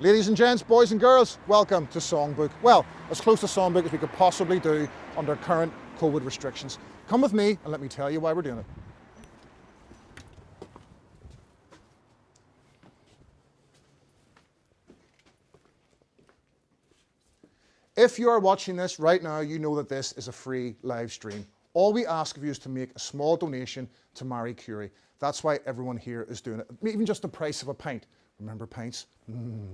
Ladies and gents, boys and girls, welcome to Songbook. Well, as close to Songbook as we could possibly do under current COVID restrictions. Come with me and let me tell you why we're doing it. If you are watching this right now, you know that this is a free live stream. All we ask of you is to make a small donation to Marie Curie. That's why everyone here is doing it. Even just the price of a pint. Remember pints?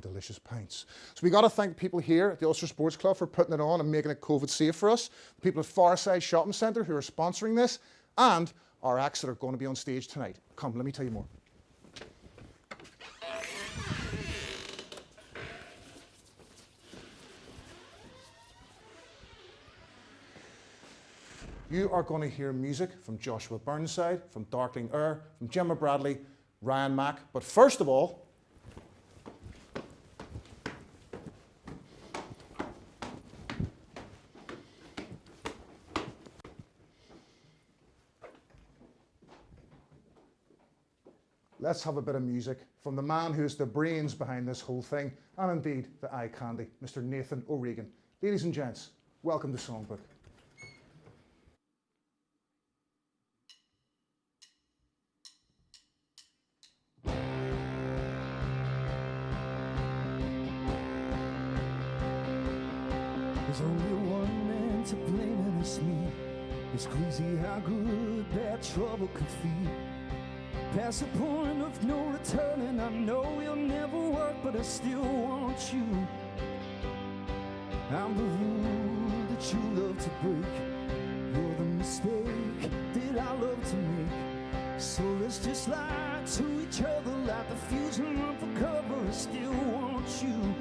Delicious pints. So we got to thank people here at the Ulster Sports Club for putting it on and making it COVID safe for us. The people at Farside Shopping Centre who are sponsoring this, and our acts that are going to be on stage tonight. Come, let me tell you more. You are going to hear music from Joshua Burnside, from Darkling Air, from Gemma Bradley, Ryan Mack. But first of all, let's have a bit of music from the man who's the brains behind this whole thing, and indeed the eye candy, Mr. Nathan O'Regan. Ladies and gents, welcome to Songbook. There's only one man to blame, and it's me. It's crazy how good bad trouble could feel. Past the point of no return, and I know it'll never work, but I still want you. I'm the rule that you love to break. You're the mistake that I love to make. So let's just lie to each other like the fusion run for cover. I still want you.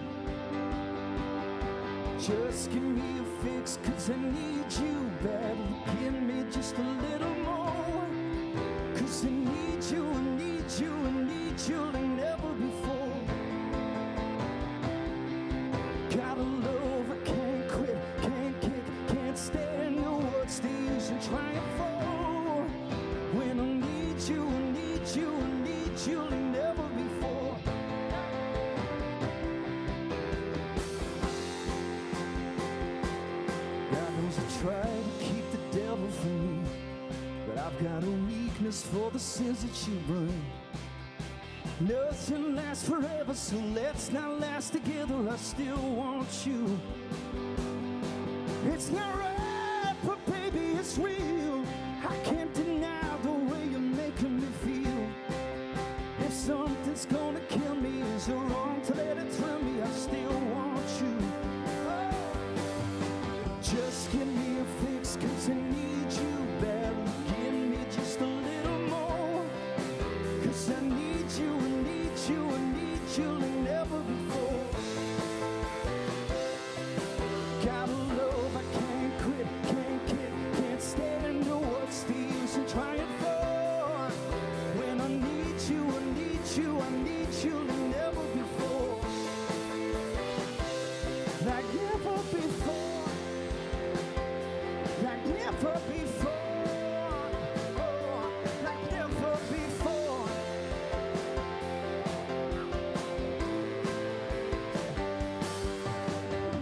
Just give me a fix, 'cause I need you badly. Give me just a little more, 'cause I need you, I need you, I need you like never before. Got a love I can't quit, can't kick, can't stand. No what's the use in trying for, when I need you, I need you, I need you like never before. Try to keep the devil from me, but I've got a weakness for the sins that you bring. Nothing lasts forever, so let's not last together. I still want you. It's not right, but baby, it's real. I can't deny the way you're making me feel. If something's gonna kill me, is it wrong to let it thrill me? I still want you. Just give me a fix, 'cause I need you badly. Give me just a little more, 'cause I need you, I need you, I need you like never before. Got a love I can't quit, can't kick, can't stand. No what's the use in trying for, when I need you, I need you, I need you like never before. Like never before. Like never before, oh, like never before.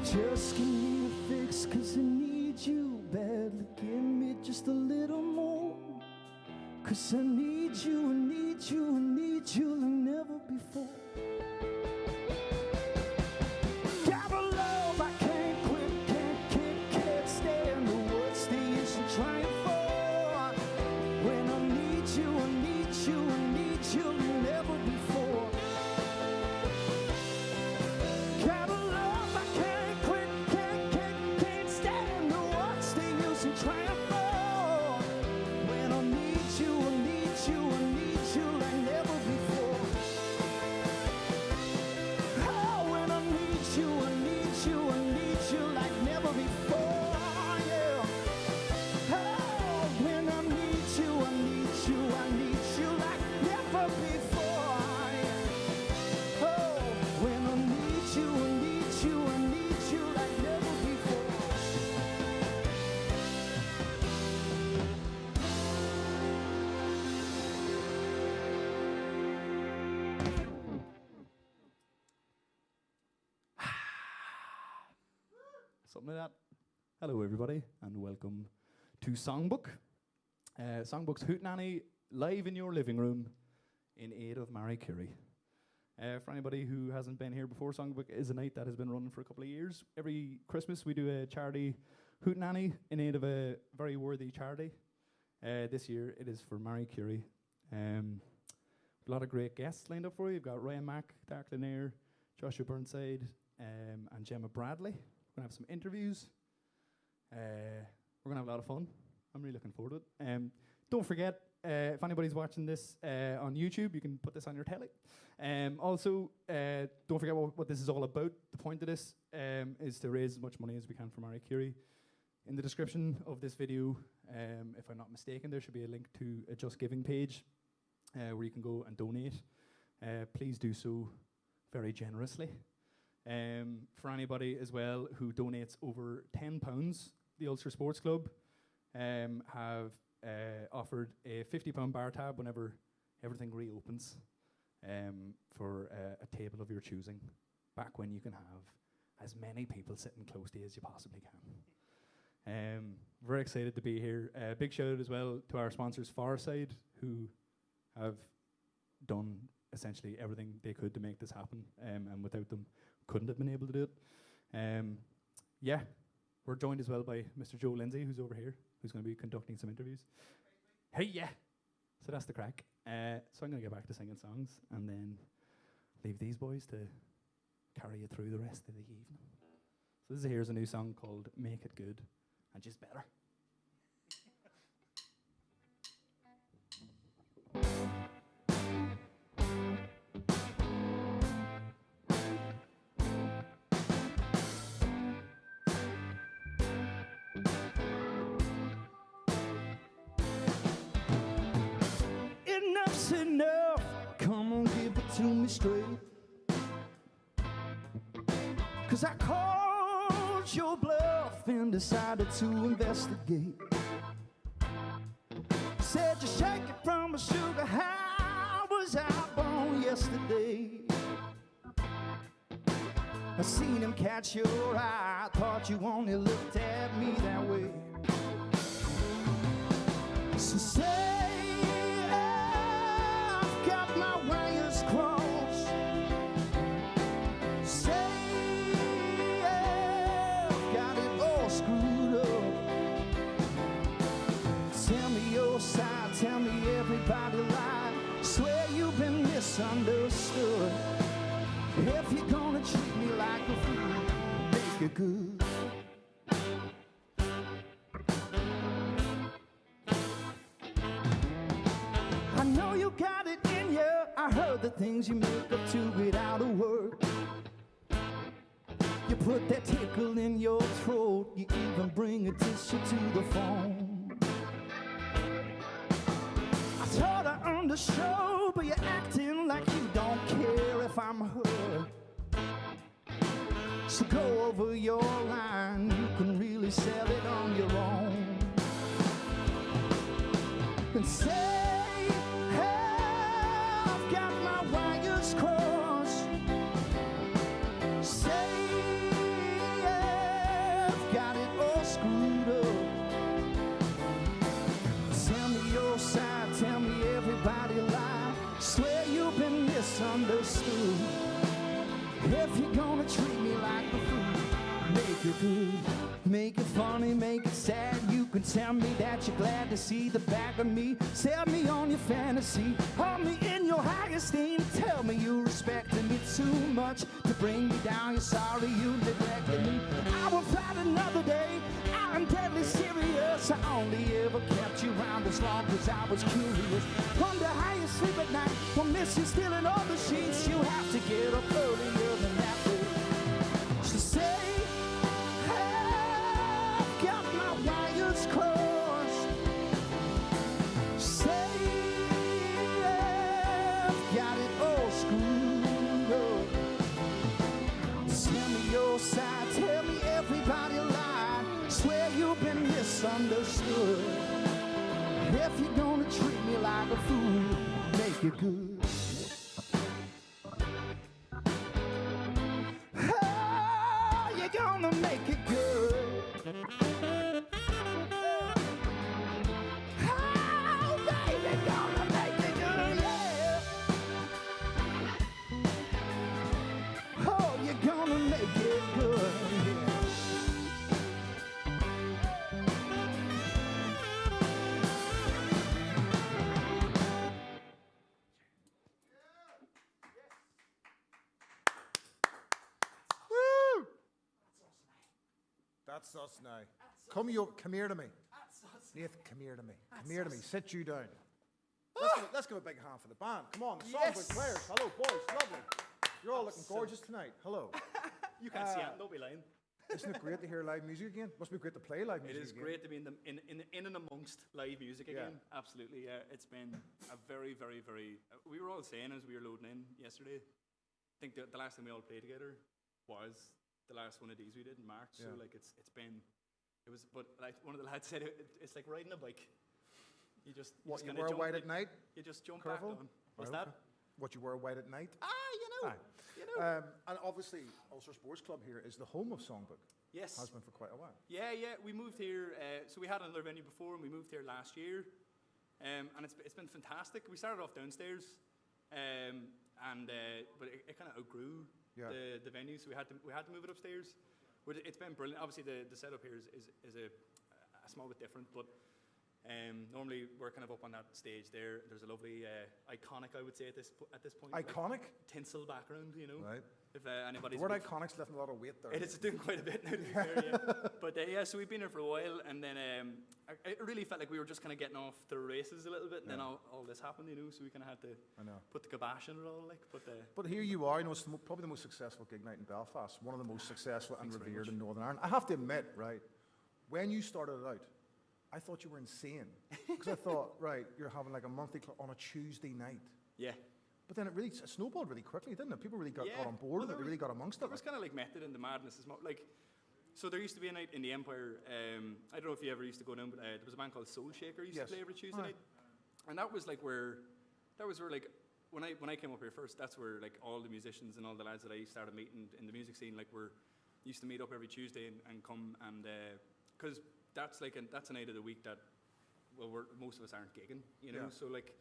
Just give me a fix, 'cause I need you badly. Give me just a little more, 'cause I need you, I need you, I need you like never before. Got a love I can't quit, can't kick, can't stand. Trying for, when I need you, I need you, I need you like never before. Got a love I can't quit, can't stand. No, what's the use in trying for, when I need you, I need you, I need you like never before. Oh, when I need you, I need you, I need you like never before. When I need you, I need you, I need you like never before. something like that. Hello, everybody, and welcome to Songbook. Songbook's Hootenanny live in your living room in aid of Marie Curie. For anybody who hasn't been here before, Songbook is a night that has been running for a couple of years. Every Christmas we do a charity Hootenanny in aid of a very worthy charity. This year it is for Marie Curie. A lot of great guests lined up for you. You've got Mack, Darkling Air, Joshua Burnside, and Gemma Bradley. We're going to have some interviews. We're going to have a lot of fun. I'm really looking forward to it. Don't forget, if anybody's watching this on YouTube, you can put this on your telly. Also, don't forget what this is all about. The point of this is to raise as much money as we can for Marie Curie. In the description of this video, if I'm not mistaken, there should be a link to a Just Giving page where you can go and donate. Please do so very generously. For anybody as well who donates over £10, the Ulster Sports Club have offered a £50 bar tab whenever everything reopens for a table of your choosing, back when you can have as many people sitting close to you as you possibly can. Very excited to be here. Big shout out as well to our sponsors Fireside, who have done essentially everything they could to make this happen, and without them couldn't have been able to do it. Yeah, we're joined as well by Mr. Joe Lindsay, who's over here, who's going to be conducting some interviews. Hey, yeah. So that's the crack. So I'm going to get back to singing songs and then leave these boys to carry you through the rest of the evening. So here's a new song called Make It Good and Just Better. Enough's enough, come on, give it to me straight. 'Cause I called your bluff and decided to investigate. Said you shake it from a sugar, how was I born yesterday? I seen him catch your eye, thought you only looked at me that way. So say I've got my wires crossed. Say I've got it all screwed up. Tell me your side, tell me everybody lied. Swear you've been misunderstood. If you're gonna treat me like a fool, make it good. I know you got it in you. I heard the things you make up to get out of work. You put that tickle in your throat. You even bring a tissue to the phone. I thought I understood, but you're acting like you don't care if I'm hurt. So go over your line. You can really sell it on your own. And say, hey, I've got my wires crossed. Say, I've got it all screwed up. Tell me your side, tell me everybody lie. Swear you've been misunderstood. If you're gonna treat me like a fool, make it good. Make it funny, make it sad. You can tell me that you're glad to see the back of me. Sell me on your fantasy. Hold me in your high esteem. Tell me you respected me too much to bring me down. You're sorry you neglected me. I will fight another day. I'm deadly serious. I only ever kept you around as long as I was curious. Wonder how you sleep at night. Will miss you stealing all the sheets. You have to get up earlier than that. So say, I've got my wires crossed. Say, I've got it all screwed up. Tell me your side, tell me everybody lied. Swear you've been misunderstood. If you're gonna treat me like a fool, make it good. Oh, you're gonna make it good. That's us now. Come here to me. Nathan, come here to me. Come here to me. Sit you down. Let's give a big hand for the band. Come on, the Songbook players. Hello, boys. Lovely. You're all looking gorgeous tonight. Hello. You can't see it. Don't be lying. Isn't it great to hear live music again? Must be great to play live music again. It is great to be in and amongst live music again. Absolutely, yeah. It's been a very, very, very... we were all saying as we were loading in yesterday, I think the last time we all played together was the last one of these we did in March. So like it's been... But like one of the lads said, it's like riding a bike. You just... What, you wear white at night? You just jump Careful. back on. What's that? What, you wear white at night? You know. And obviously, Ulster Sports Club here is the home of Songbook. Yes. Has been for quite a while. Yeah. We moved here. So we had another venue before, and we moved here last year. And it's been fantastic. We started off downstairs, but it kind of outgrew the venue, so we had to move it upstairs. But it's been brilliant. Obviously, the setup here is a small bit different, but. Normally we're kind of up on that stage there. There's a lovely, iconic, I would say at this point. Iconic? Like, tinsel background, you know. Right. If anybody's... The word iconic's left a lot of weight there. It is doing quite a bit now, to be fair, yeah. But so we've been here for a while, and then it really felt like we were just kind of getting off the races a little bit, and then all this happened, you know, so we kind of had to put the kibosh on it all, like. But here you are, you know, it's probably the most successful gig night in Belfast, one of the most successful and revered in Northern Ireland. I have to admit, right, when you started it out, I thought you were insane, because I thought, right, you're having like a monthly club on a Tuesday night. Yeah. But then it snowballed really quickly, didn't it? People really got on board with it, they really got amongst it. It was kind of like method in the madness. Like, so there used to be a night in the Empire, I don't know if you ever used to go down, but there was a band called Soul Shaker used to play every Tuesday night. And that was where like, when I came up here first, that's where like all the musicians and all the lads that I started meeting in the music scene, like used to meet up every Tuesday and come and, because that's a night of the week that, well, most of us aren't gigging, you know. So like,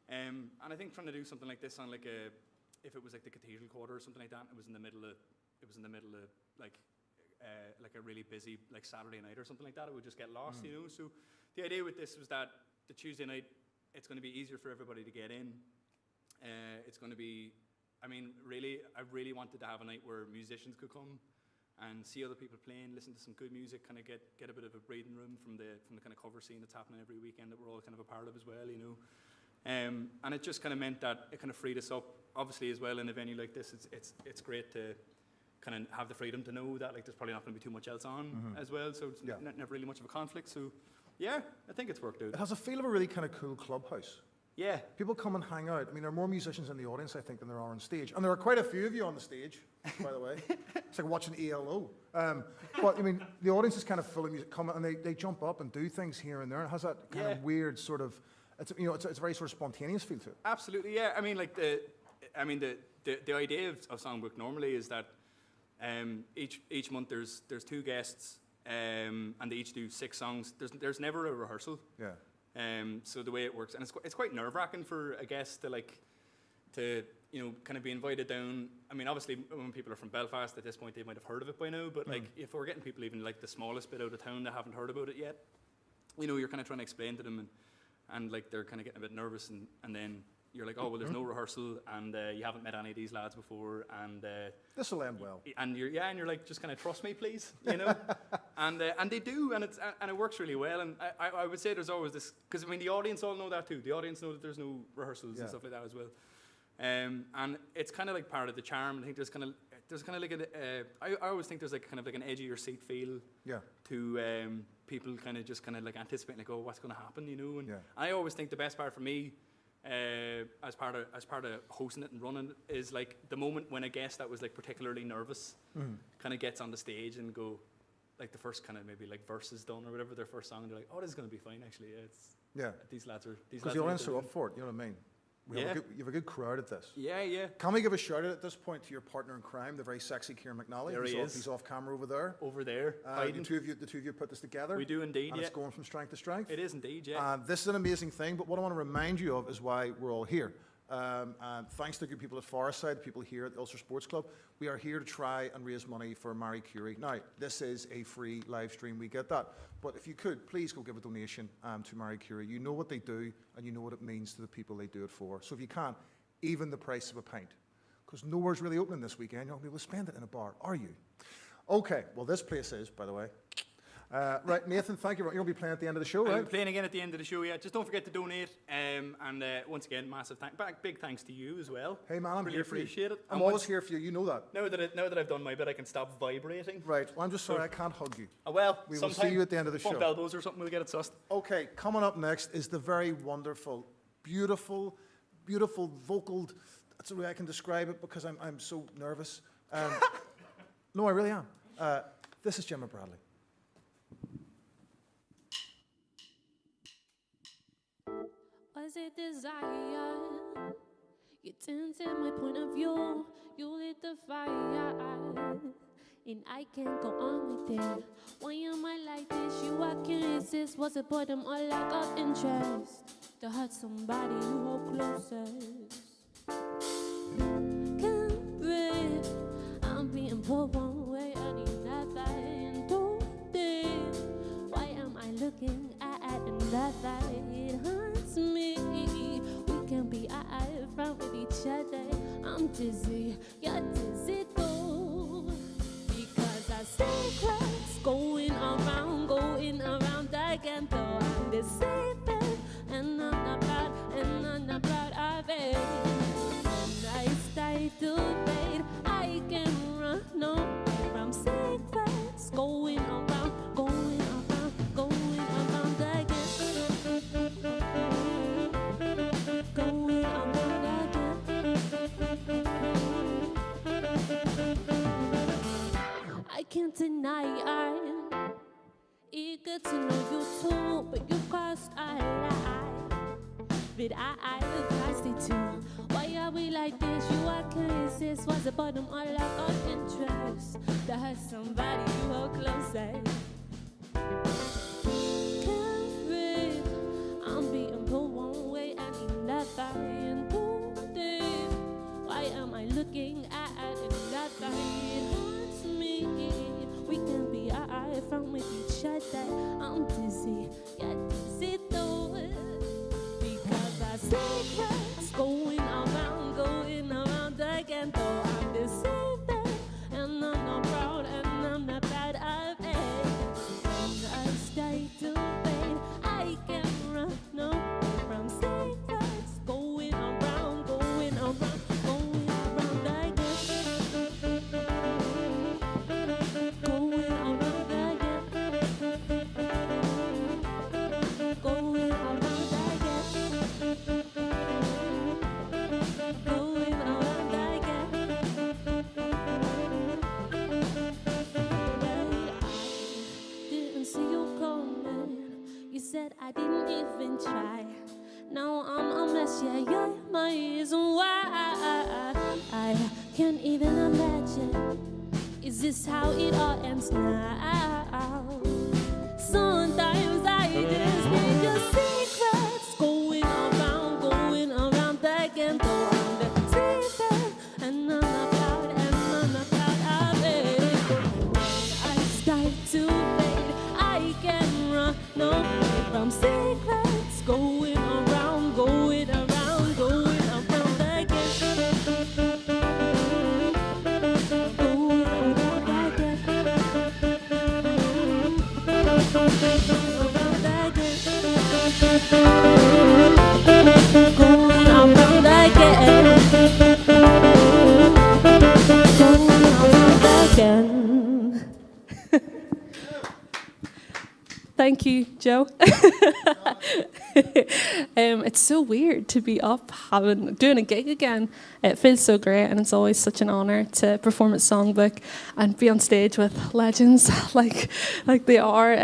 and I think trying to do something like this on like if it was like the Cathedral Quarter or something like that, it was in the middle of like a really busy like Saturday night or something like that, it would just get lost, you know. So the idea with this was that the Tuesday night, it's going to be easier for everybody to get in. It's going to be, I really wanted to have a night where musicians could come and see other people playing, listen to some good music, kind of get a bit of a breathing room from the kind of cover scene that's happening every weekend that we're all kind of a part of as well, you know. And it just kind of meant that it kind of freed us up, obviously as well in a venue like this. It's great to kind of have the freedom to know that like there's probably not going to be too much else on as well, so it's never really much of a conflict. So yeah, I think it's worked out. It has a feel of a really kind of cool clubhouse. Yeah. People come and hang out. I mean, there are more musicians in the audience, I think, than there are on stage. And there are quite a few of you on the stage, by the way. It's like watching ELO. But, I mean, the audience is kind of full of music, come and they jump up and do things here and there. It has that kind of weird sort of, it's a very sort of spontaneous feel to it. Absolutely, yeah. I mean, like, the idea of Songbook normally is that each month there's two guests and they each do 6 songs. There's never a rehearsal. Yeah. So the way it works, and it's quite nerve-wracking for a guest to you know, kind of be invited down. I mean, obviously when people are from Belfast at this point, they might have heard of it by now, but like if we're getting people even like the smallest bit out of town that haven't heard about it yet, you know, you're kind of trying to explain to them and like they're kind of getting a bit nervous and then you're like, oh, well, there's no rehearsal and you haven't met any of these lads before and this will end well. And you're like, just kind of trust me, please, you know. And they do, and it works really well. And I would say there's always this, because I mean the audience all know that too. The audience know that there's no rehearsals and stuff like that as well. And it's kind of like part of the charm. I think there's kind of like I always think there's like kind of like an edge of your seat feel to people kind of like anticipating like, oh, what's going to happen, you know. And I always think the best part for me, as part of hosting it and running it, is like the moment when a guest that was like particularly nervous kind of gets on the stage and go, like the first kind of maybe like verse is done or whatever, their first song, and they're like, oh, this is going to be fine actually. These lads are because the audience are up for it, you know what I mean. You have a good crowd at this. Yeah. Can we give a shout out at this point to your partner in crime, the very sexy Kieran McNally? There he is. He's off camera over there. The two of you put this together. We do indeed, and it's going from strength to strength. It is indeed, yeah. This is an amazing thing, but what I want to remind you of is why we're all here. And thanks to the good people at Fireside, the people here at the Ulster Sports Club, we are here to try and raise money for Marie Curie. Now, this is a free live stream, we get that. But if you could, please go give a donation to Marie Curie. You know what they do, and you know what it means to the people they do it for. So if you can, even the price of a pint. Because nowhere's really opening this weekend. You're not going to be able to spend it in a bar, are you? Okay, well, this place is, by the way. Right, Nathan, thank you. You're going to be playing at the end of the show, I'll right? be playing again at the end of the show, yeah. Just don't forget to donate. And once again, massive big thanks to you as well. Hey, man, I'm really here for you. appreciate it. I'm And always here for you. You know that. Now that I've done my bit, I can stop vibrating. Right. Well, I'm just sorry I can't hug you. Well, We will see sometime you at the end of the bump show. elbows or something, we'll get it sussed. Okay, coming up next is the very wonderful, beautiful vocal. That's the way I can describe it because I'm so nervous. No, I really am. This is Gemma Bradley. Was it desire? You tinted my point of view. You lit the fire, and I can't go on with it. Why am I like this? I can't resist. Was it boredom or lack of interest to hurt somebody you hold closest? Can't breathe. I'm being pulled one way and another, and too deep. Why am I looking at another? It hurts me. We can be out front with each other. I'm dizzy, you're dizzy too. Because I see cracks going around again. Though I'm deceiving, and I'm not proud of it. And I start to fade. I can run no from secrets going around again. Going around again. I can't deny I'm eager to know you too, but you crossed our line. But I crossed it too. Why are we like this? I can't resist. Was it bottom or lack of interest to hurt somebody you hold closest? Can't breathe. I'm being pulled one way and another, and too deep. Why am I looking at another? It hurts me. We can be out front with each other. I'm dizzy, yeah, dizzy though. Because I see cracks going around again. Though I'm deceiving, and I'm not proud, and I'm not proud of it. And I stay to fade. I can run no from secrets going around again. I didn't even try. Now I'm a mess, yeah, you're my reason why. I can't even imagine. Is this how it all ends now? Sometimes I just need your secrets going around again. Though I'm deceiving, and I'm not proud of it. When I start to fade, I can run no from secrets going around again. Going around again. Thank you, Joe. It's so weird to be up doing a gig again. It feels so great, and it's always such an honour to perform at Songbook and be on stage with legends like they are.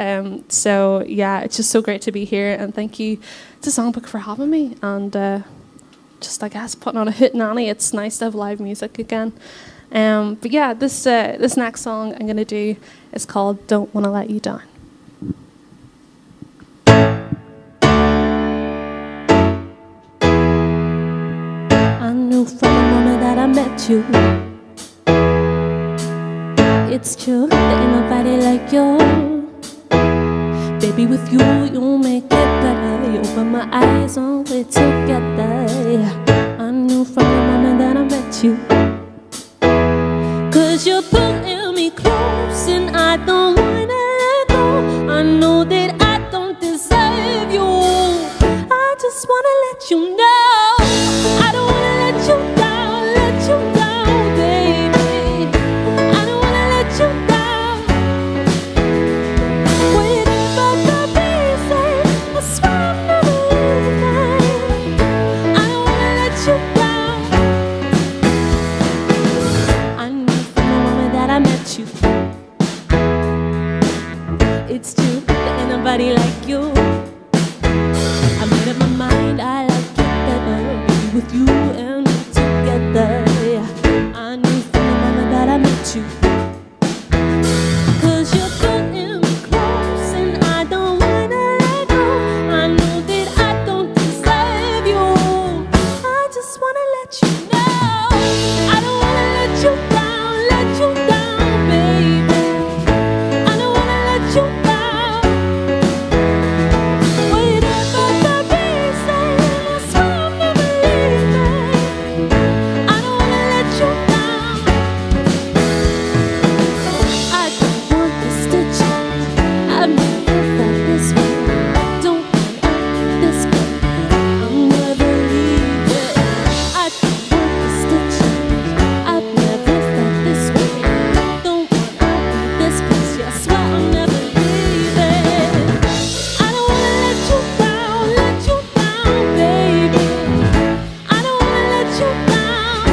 So yeah, it's just so great to be here, and thank you to Songbook for having me, and just I guess putting on a hootenanny. It's nice to have live music again. But yeah, this next song I'm gonna do is called "Don't Wanna Let You Down." I knew from the moment that I met you, it's true, there ain't nobody like you. Baby, with you, you make it better. You open my eyes on we're together. I knew from the moment that I met you, 'cause you're pulling me close. wanna let you know I don't wanna let you down, baby. I don't wanna let you down. Whatever the reason, I swear I'm never leaving. I don't wanna let you down. I knew from the moment that I met you, it's true, there ain't nobody like you. I made up my mind, I like it better with you and me together. Yeah. I knew from the moment that I met you, 'cause you're pulling me close and I don't wanna let go. I know that I don't deserve you. I just wanna let you know I don't wanna let you down, baby. I don't wanna let you down. Whatever the reason, I swear I'm never leaving. I don't wanna let you down. I don't want this to change. I've never felt this way. Don't want this way. I'm never leaving. I don't want this to change. I've never felt this way. Don't wanna leave this place. Yeah, I swear I'm never leaving. I don't wanna let you down, baby. I don't wanna let you down.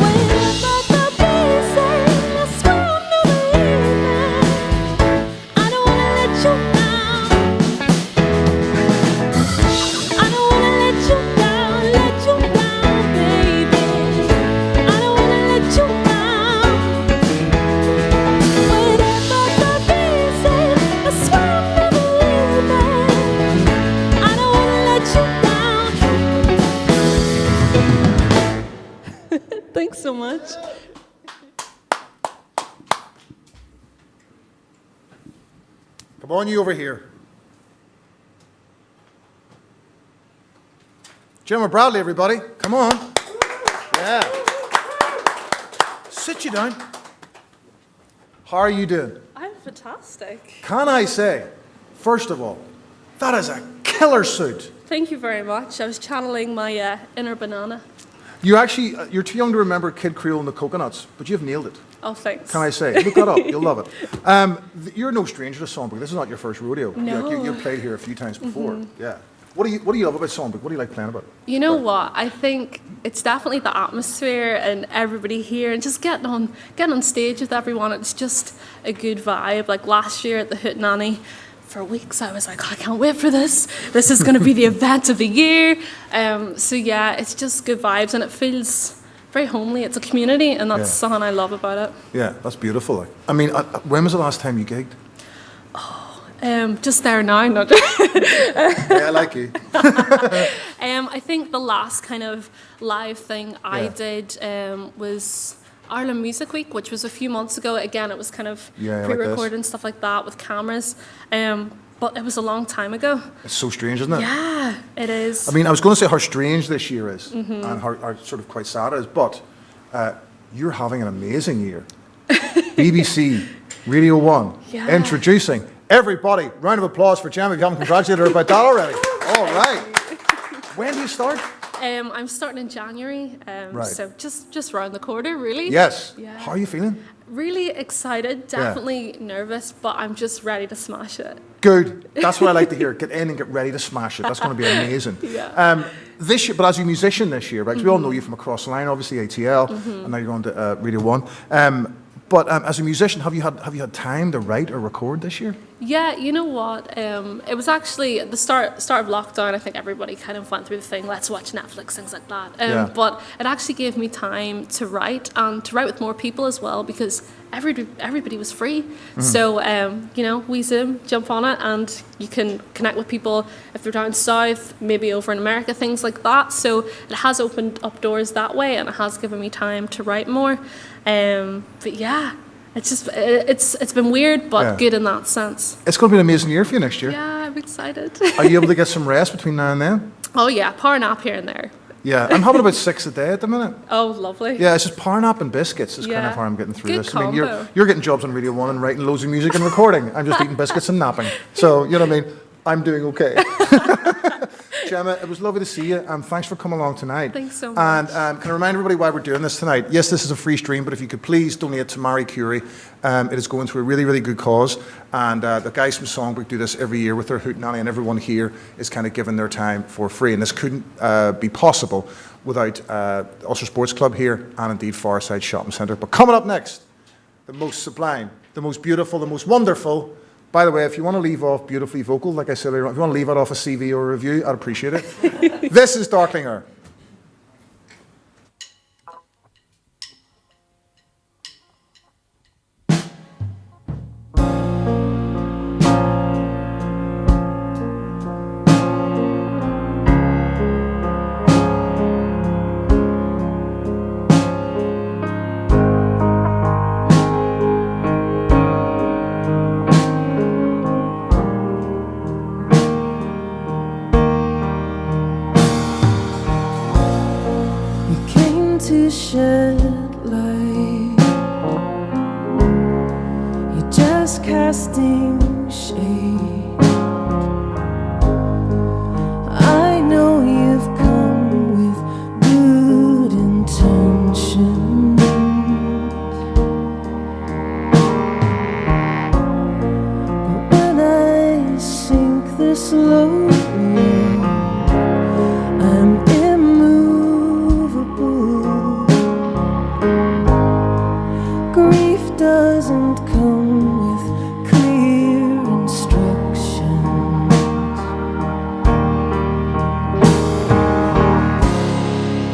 Whatever the reason, I swear I'm never leaving. I don't wanna let you down. I don't wanna let you down, baby. I don't wanna let you down. Whatever the reason, I swear I'm never leaving. I don't wanna let you down. Thanks so much. Come on, you over here. Gemma Bradley, everybody. Come on. Yeah. Sit you down. How are you doing? I'm fantastic. Can I say, first of all, that is a killer suit. Thank you very much. I was channeling my inner banana. You actually, you're too young to remember Kid Creole and the Coconuts, but you've nailed it. Oh, thanks. Can I say? Look that up. You'll love it. You're no stranger to Songbook. This is not your first rodeo. No. You've played here a few times before. Yeah. What do you love about Songbook? What do you like playing about it? You know what? I think it's definitely the atmosphere and everybody here and just getting on stage with everyone. It's just a good vibe. Like last year at the Hootenanny, for weeks I was like, I can't wait for this. This is going to be the event of the year. So yeah, it's just good vibes and it feels very homely. It's a community and that's something I love about it. Yeah, that's beautiful. Like, I mean, when was the last time you gigged? Just there now, not Yeah, I like you. I think the last kind of live thing I did was Ireland Music Week, which was a few months ago. Again, it was kind of pre-recorded and stuff like that with cameras. But it was a long time ago. It's so strange, isn't it? Yeah, it is. I mean, I was going to say how strange this year is and how sort of quite sad it is, but you're having an amazing year. BBC, Radio 1, introducing everybody. Round of applause for Gemma. If you haven't congratulated her about that already. All right. When do you start? I'm starting in January, Right. so just round the corner, really. Yes. Yeah. How are you feeling? Really excited, definitely nervous, but I'm just ready to smash it. Good. That's what I like to hear. Get in and get ready to smash it. That's going to be amazing. Yeah. This year, but as a musician this year, right? 'Cause we all know you from across the line, obviously ATL, and now you're going to Radio 1. But as a musician, have you had time to write or record this year? Yeah, you know what? It was actually at the start of lockdown. I think everybody kind of went through the thing. Let's watch Netflix, things like that. But it actually gave me time to write and to write with more people as well because everybody was free. So we Zoom, jump on it, and you can connect with people if they're down south, maybe over in America, things like that. So it has opened up doors that way, and it has given me time to write more. But yeah. It's just it's been weird, but good in that sense. It's going to be an amazing year for you next year. Yeah, I'm excited. Are you able to get some rest between now and then? Oh yeah, power nap here and there. Yeah, I'm having about 6 a day at the minute. Oh, lovely. Yeah, it's just power nap and biscuits is kind of how I'm getting through Good this. I mean, combo. you're getting jobs on Radio 1 and writing loads of music and recording. I'm just eating biscuits and napping. So, you know what I mean? I'm doing okay. Gemma, it was lovely to see you. Thanks for coming along tonight. Thanks so And much. can I remind everybody why we're doing this tonight? Yes, this is a free stream, but if you could please donate to Marie Curie. It is going to a really, really good cause. And the guys from Songbook do this every year with their Hootenanny, and everyone here is kind of giving their time for free. And this couldn't be possible without Ulster Sports Club here and indeed Fireside Shopping Centre. But coming up next, the most sublime, the most beautiful, the most wonderful. By the way, if you want to leave off beautifully vocal, like I said earlier, if you want to leave it off a CV or a review, I'd appreciate it. This is Darkling Air. To shed light, you're just casting shade. I know you've come with good intentions, but when I sink this low, I'm doesn't come with clear instructions.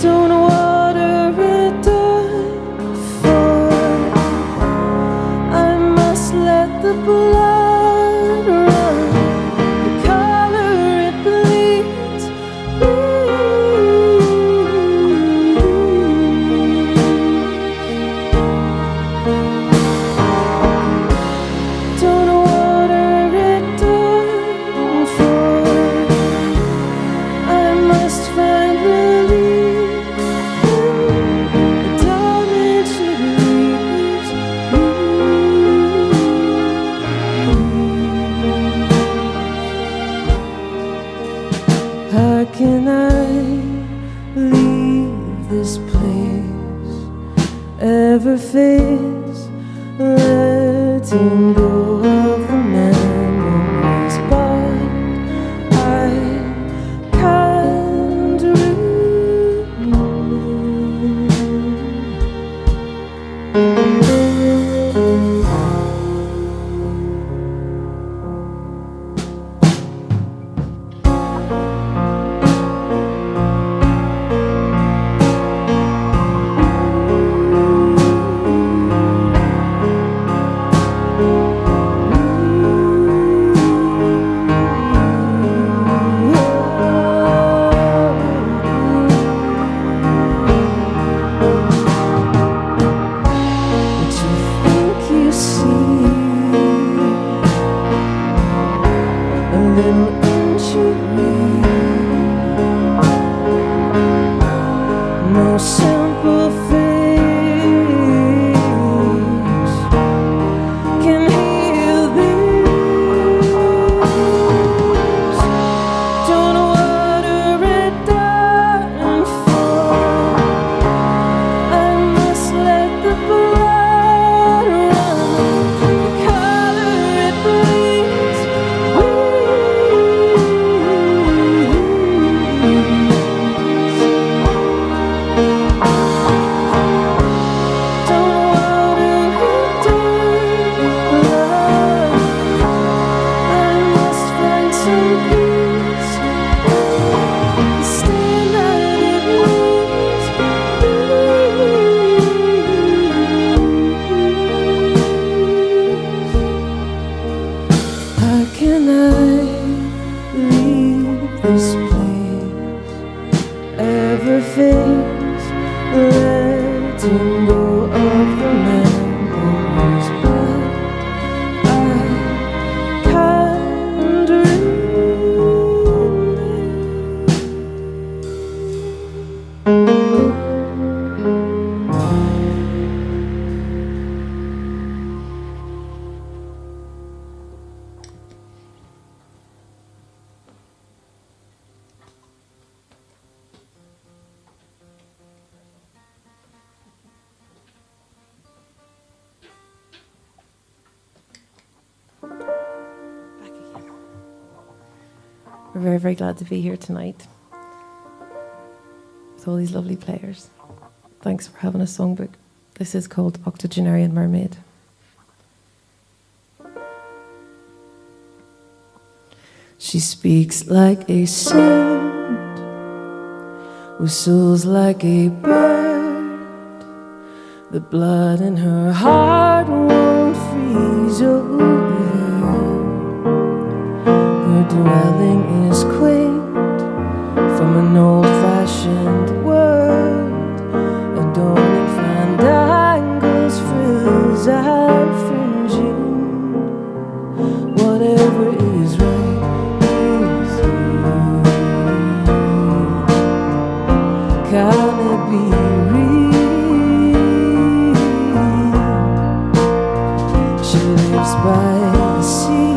Don't water it down, for I must let the blood run, the color it bleeds. How can I leave this place, ever face letting go of the memories, but I can't no simple face can heal this. Don't water it down, for I must let the blood run, the color it bleeds. How can I leave this place, ever face letting go of the memories, but I can't We're very, very glad to be here tonight with all these lovely players. Thanks for having a songbook. This is called Octogenarian Mermaid. She speaks like a saint, whistles like a bird. The blood in her heart won't freeze over. Her dwelling is quaint from an old-fashioned world, adorning fandangles, frills and fringing. Whatever is right with you, can it be real? She lives by the sea,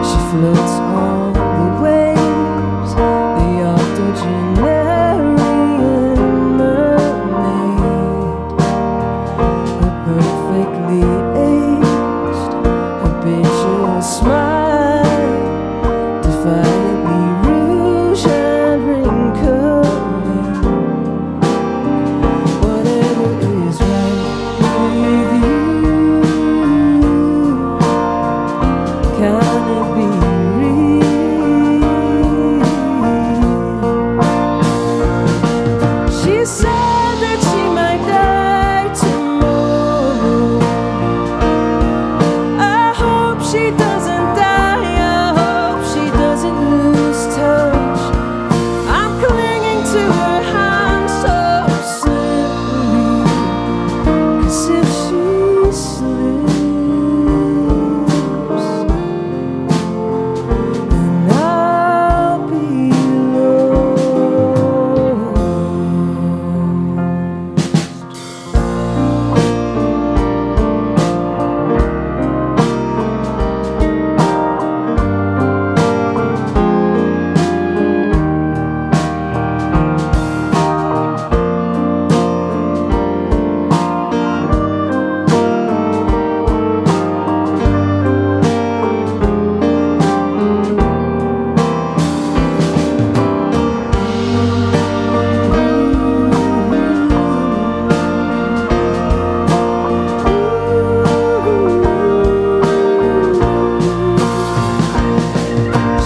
she floats on the waves, the octogenarian mermaid, her perfectly aged, habitual smile, defiantly rouge and wrinkling. Whatever is right with you, can it be real? She said that she might die tomorrow. I hope she doesn't die, I hope she doesn't lose touch. I'm clinging to her hand so slippery, 'cause if she slips, then I'll be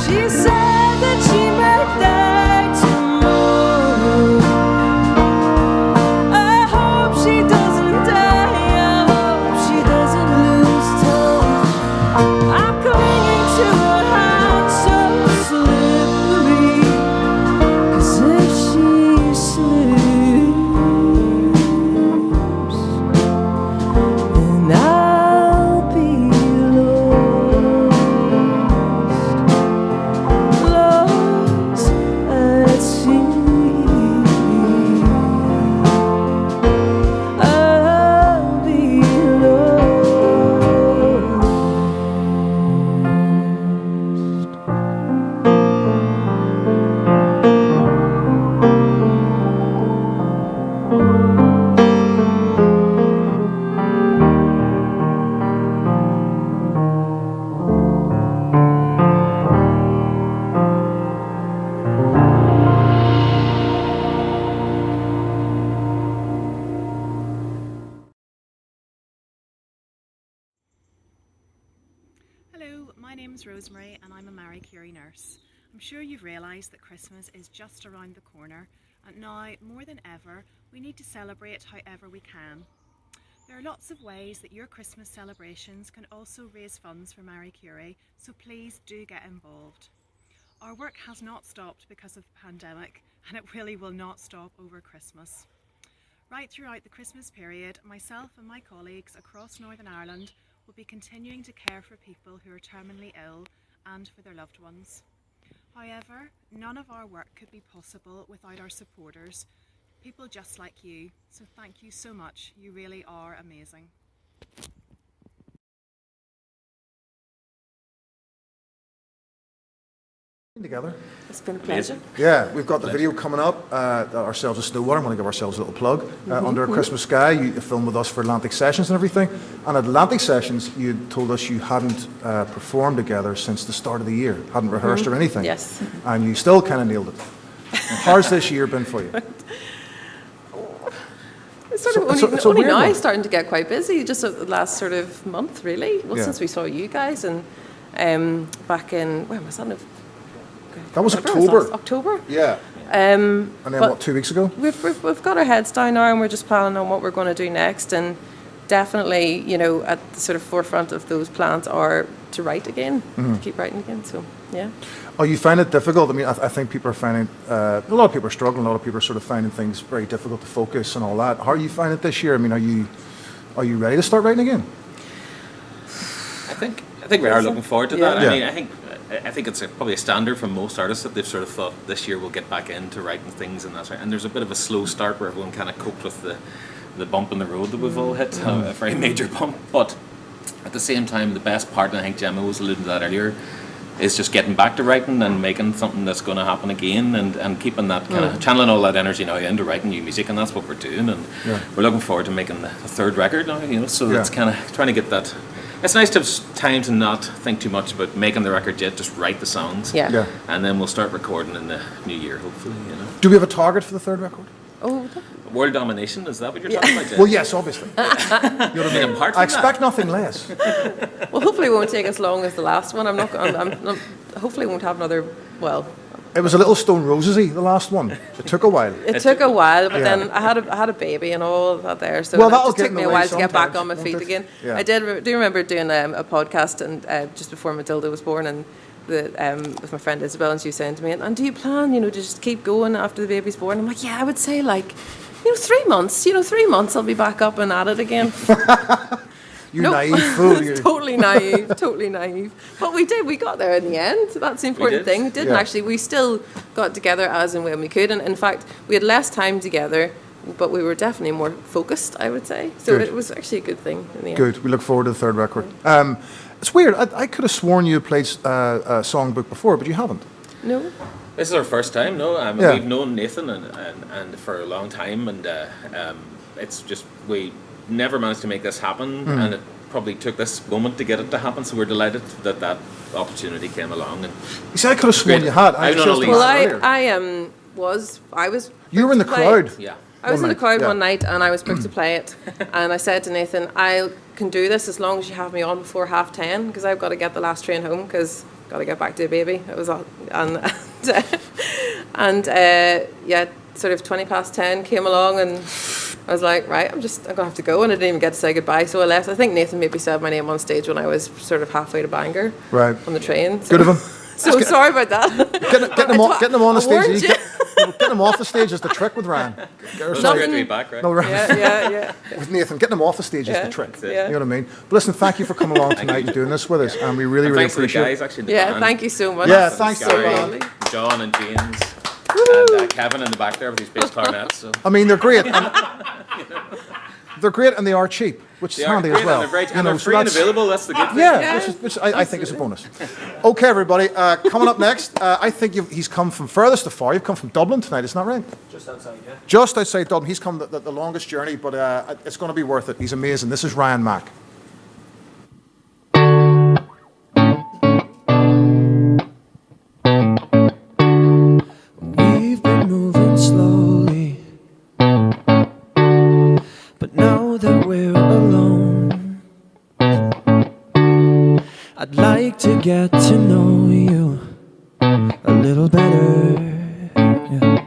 She said that she might die tomorrow. I hope she doesn't die, I hope she doesn't lose touch. I'm clinging to her hand so slippery, 'cause if she slips, then I'll be lost at sea. I'll be Hello, my name's Rosemary and I'm a Marie Curie nurse. I'm sure you've realised that Christmas is just around the corner, and now, more than ever, we need to celebrate however we can. There are lots of ways that your Christmas celebrations can also raise funds for Marie Curie, so please do get involved. Our work has not stopped because of the pandemic, and it really will not stop over Christmas. Right throughout the Christmas period, myself and my colleagues across Northern Ireland will be continuing to care for people who are terminally ill and for their loved ones. However, none of our work could be possible without our supporters, people just like you, so thank you so much, you really are amazing. Together. It's been a pleasure. Yeah, we've got the video coming up, ourselves a Snowwater. I'm going to give ourselves a little plug. Under a Christmas Sky, you filmed with us for Atlantic Sessions and everything. And at Atlantic Sessions, you told us you hadn't performed together since the start of the year, hadn't rehearsed or anything. Yes. And you still kind of nailed it. How's this year been for you? It's sort of only now starting to get quite busy, just the last sort of month, really. Well, since we saw you guys and back in, when was that? That was October. October? Yeah. And then what, 2 weeks ago? We've got our heads down now and we're just planning on what we're going to do next. And definitely, you know, at the sort of forefront of those plans are to write again, to keep writing again. So, yeah. Oh, you find it difficult? I mean, I think people are finding, a lot of people are struggling, a lot of people are sort of finding things very difficult to focus and all that. How are you finding it this year? I mean, are you ready to start writing again? I think we are looking forward to that. I mean, I think it's probably a standard for most artists that they've sort of thought this year we'll get back into writing things and that's right. And there's a bit of a slow start where everyone kind of coped with the bump in the road that we've all hit, a very major bump. But at the same time, the best part, and I think Gemma was alluding to that earlier, is just getting back to writing and making something that's going to happen again and keeping that kind of channeling all that energy now into writing new music, and that's what we're doing. And we're looking forward to making the third record now, you know. So it's kind of trying to get that. It's nice to have time to not think too much about making the record yet, just write the songs. Yeah. And then we'll start recording in the new year, hopefully, you know. Do we have a target for the third record? Oh, world domination, is that what you're talking about, Jen? Well, yes, obviously. You know what I mean? Apart from I expect nothing less. well, hopefully it won't take as long as the last one. I'm not hopefully it won't have another, well... It was a little Stone Roses-y, the last one. It took a while. It took a while, but then I had a baby and all of that there, so it just took me a while to get back on my feet again. Yeah. I do remember doing a podcast and just before Matilda was born, and with my friend Isabel, and she was saying to me, and do you plan, you know, to just keep going after the baby's born? I'm like, yeah, I would say like, 3 months. 3 months I'll be back up and at it again. You naive fool. Totally naive. But we did. We got there in the end. So that's the important thing. We didn't actually. We still got together as and when we could. And in fact, we had less time together, but we were definitely more focused, I would say. So it was actually a good thing in the end. Good. We look forward to the third record. It's weird. I could have sworn you had played Songbook before, but you haven't. No. This is our first time, no? We've known Nathan and for a long time, and it's just we never managed to make this happen, and it probably took this moment to get it to happen, so we're delighted that opportunity came along. And you said I could have sworn you had. You were in the crowd. Yeah. I was in the crowd one night and I was booked to play it, and I said to Nathan, I can do this as long as you have me on before 10:30, because I've got to get the last train home, because I've got to get back to a baby. It was sort of 10:20 came along, and I was like, right, I'm gonna have to go, and I didn't even get to say goodbye, so I left. I think Nathan maybe said my name on stage when I was sort of halfway to Bangor, on the train. So. Good of him. So sorry about that. Getting them on the stage. Getting them off the stage is the trick with Ryan. Sorry to be back, right? No, Ryan. Yeah. With Nathan, getting them off the stage is the trick. You know what I mean? But listen, thank you for coming along tonight and doing this with us, and we really appreciate it. Thanks to the guys, actually. The band. Thank you so much. Yeah, thanks to Gary, John and James, and Kevin in the back there with his bass clarinets. So. I mean, they're great. They're great and they are cheap, which is handy as well. And they're free and available, that's the good thing. Yeah, which I think is a bonus. Okay, everybody, coming up next, I think he's come from furthest to far. You've come from Dublin tonight, isn't that right? Just outside, yeah. Just outside Dublin. He's come the longest journey, but it's going to be worth it. He's amazing. This is Ryan Mack. We've been moving slowly, but now that we're alone, I'd like to get to know you a little better, yeah.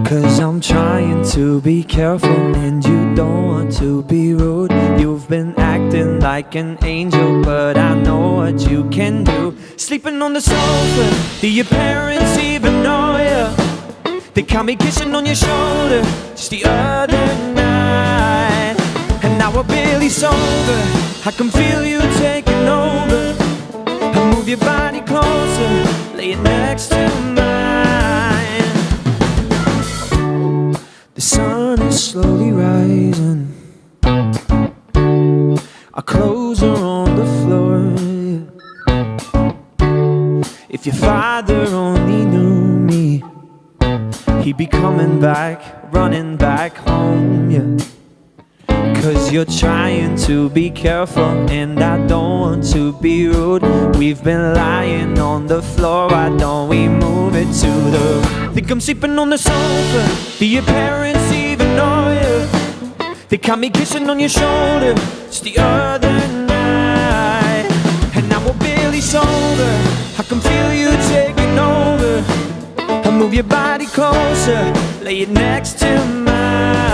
'Cause I'm trying to be careful and you don't want to be rude. You've been acting like an angel, but I know what you can do. Sleeping on the sofa, do your parents even know you? They caught me kissing on your shoulder just the other night, and now we're barely sober. I can feel you taking over. I move your body closer, lay it next to mine. The sun is slowly rising. Our clothes are on the floor. If your father only knew me, he'd be coming back, running back home, yeah. 'Cause you're trying to be careful and I don't want to be rude. We've been lying on the floor, why don't we move it to the... Think I'm sleeping on the sofa, do your parents even know you? They caught me kissing on your shoulder just the other night. And now we're barely sober, I can feel you taking over. I move your body closer, lay it next to mine.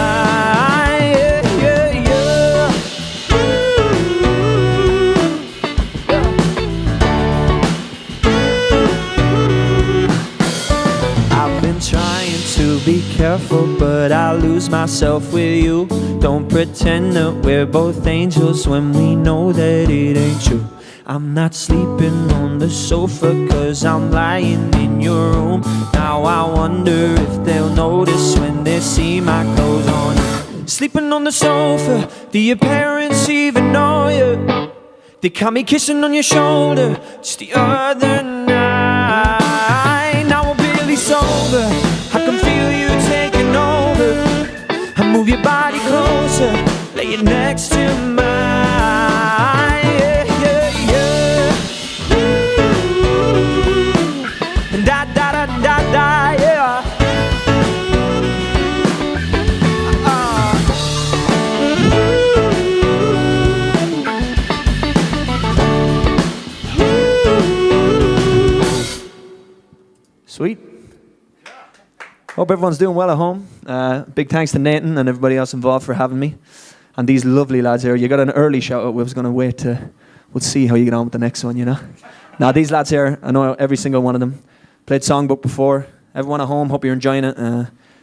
Trying to be careful, but I lose myself with you. Don't pretend that we're both angels when we know that it ain't true. I'm not sleeping on the sofa 'cause I'm lying in your room. Now I wonder if they'll notice when they see my clothes on. Sleeping on the sofa, do your parents even know you? They caught me kissing on your shoulder just the other night. Now we're barely sober, I can feel you taking over. I move your body closer, lay it next to mine. Yeah, yeah, yeah. Ooh. And da da da da da, yeah. Sweet. Hope everyone's doing well at home. Big thanks to Nathan and everybody else involved for having me. And these lovely lads here. You got an early shout out. We was going to wait to... We'll see how you get on with the next one, you know. Now, these lads here, I know every single one of them. Played Songbook before. Everyone at home, hope you're enjoying it.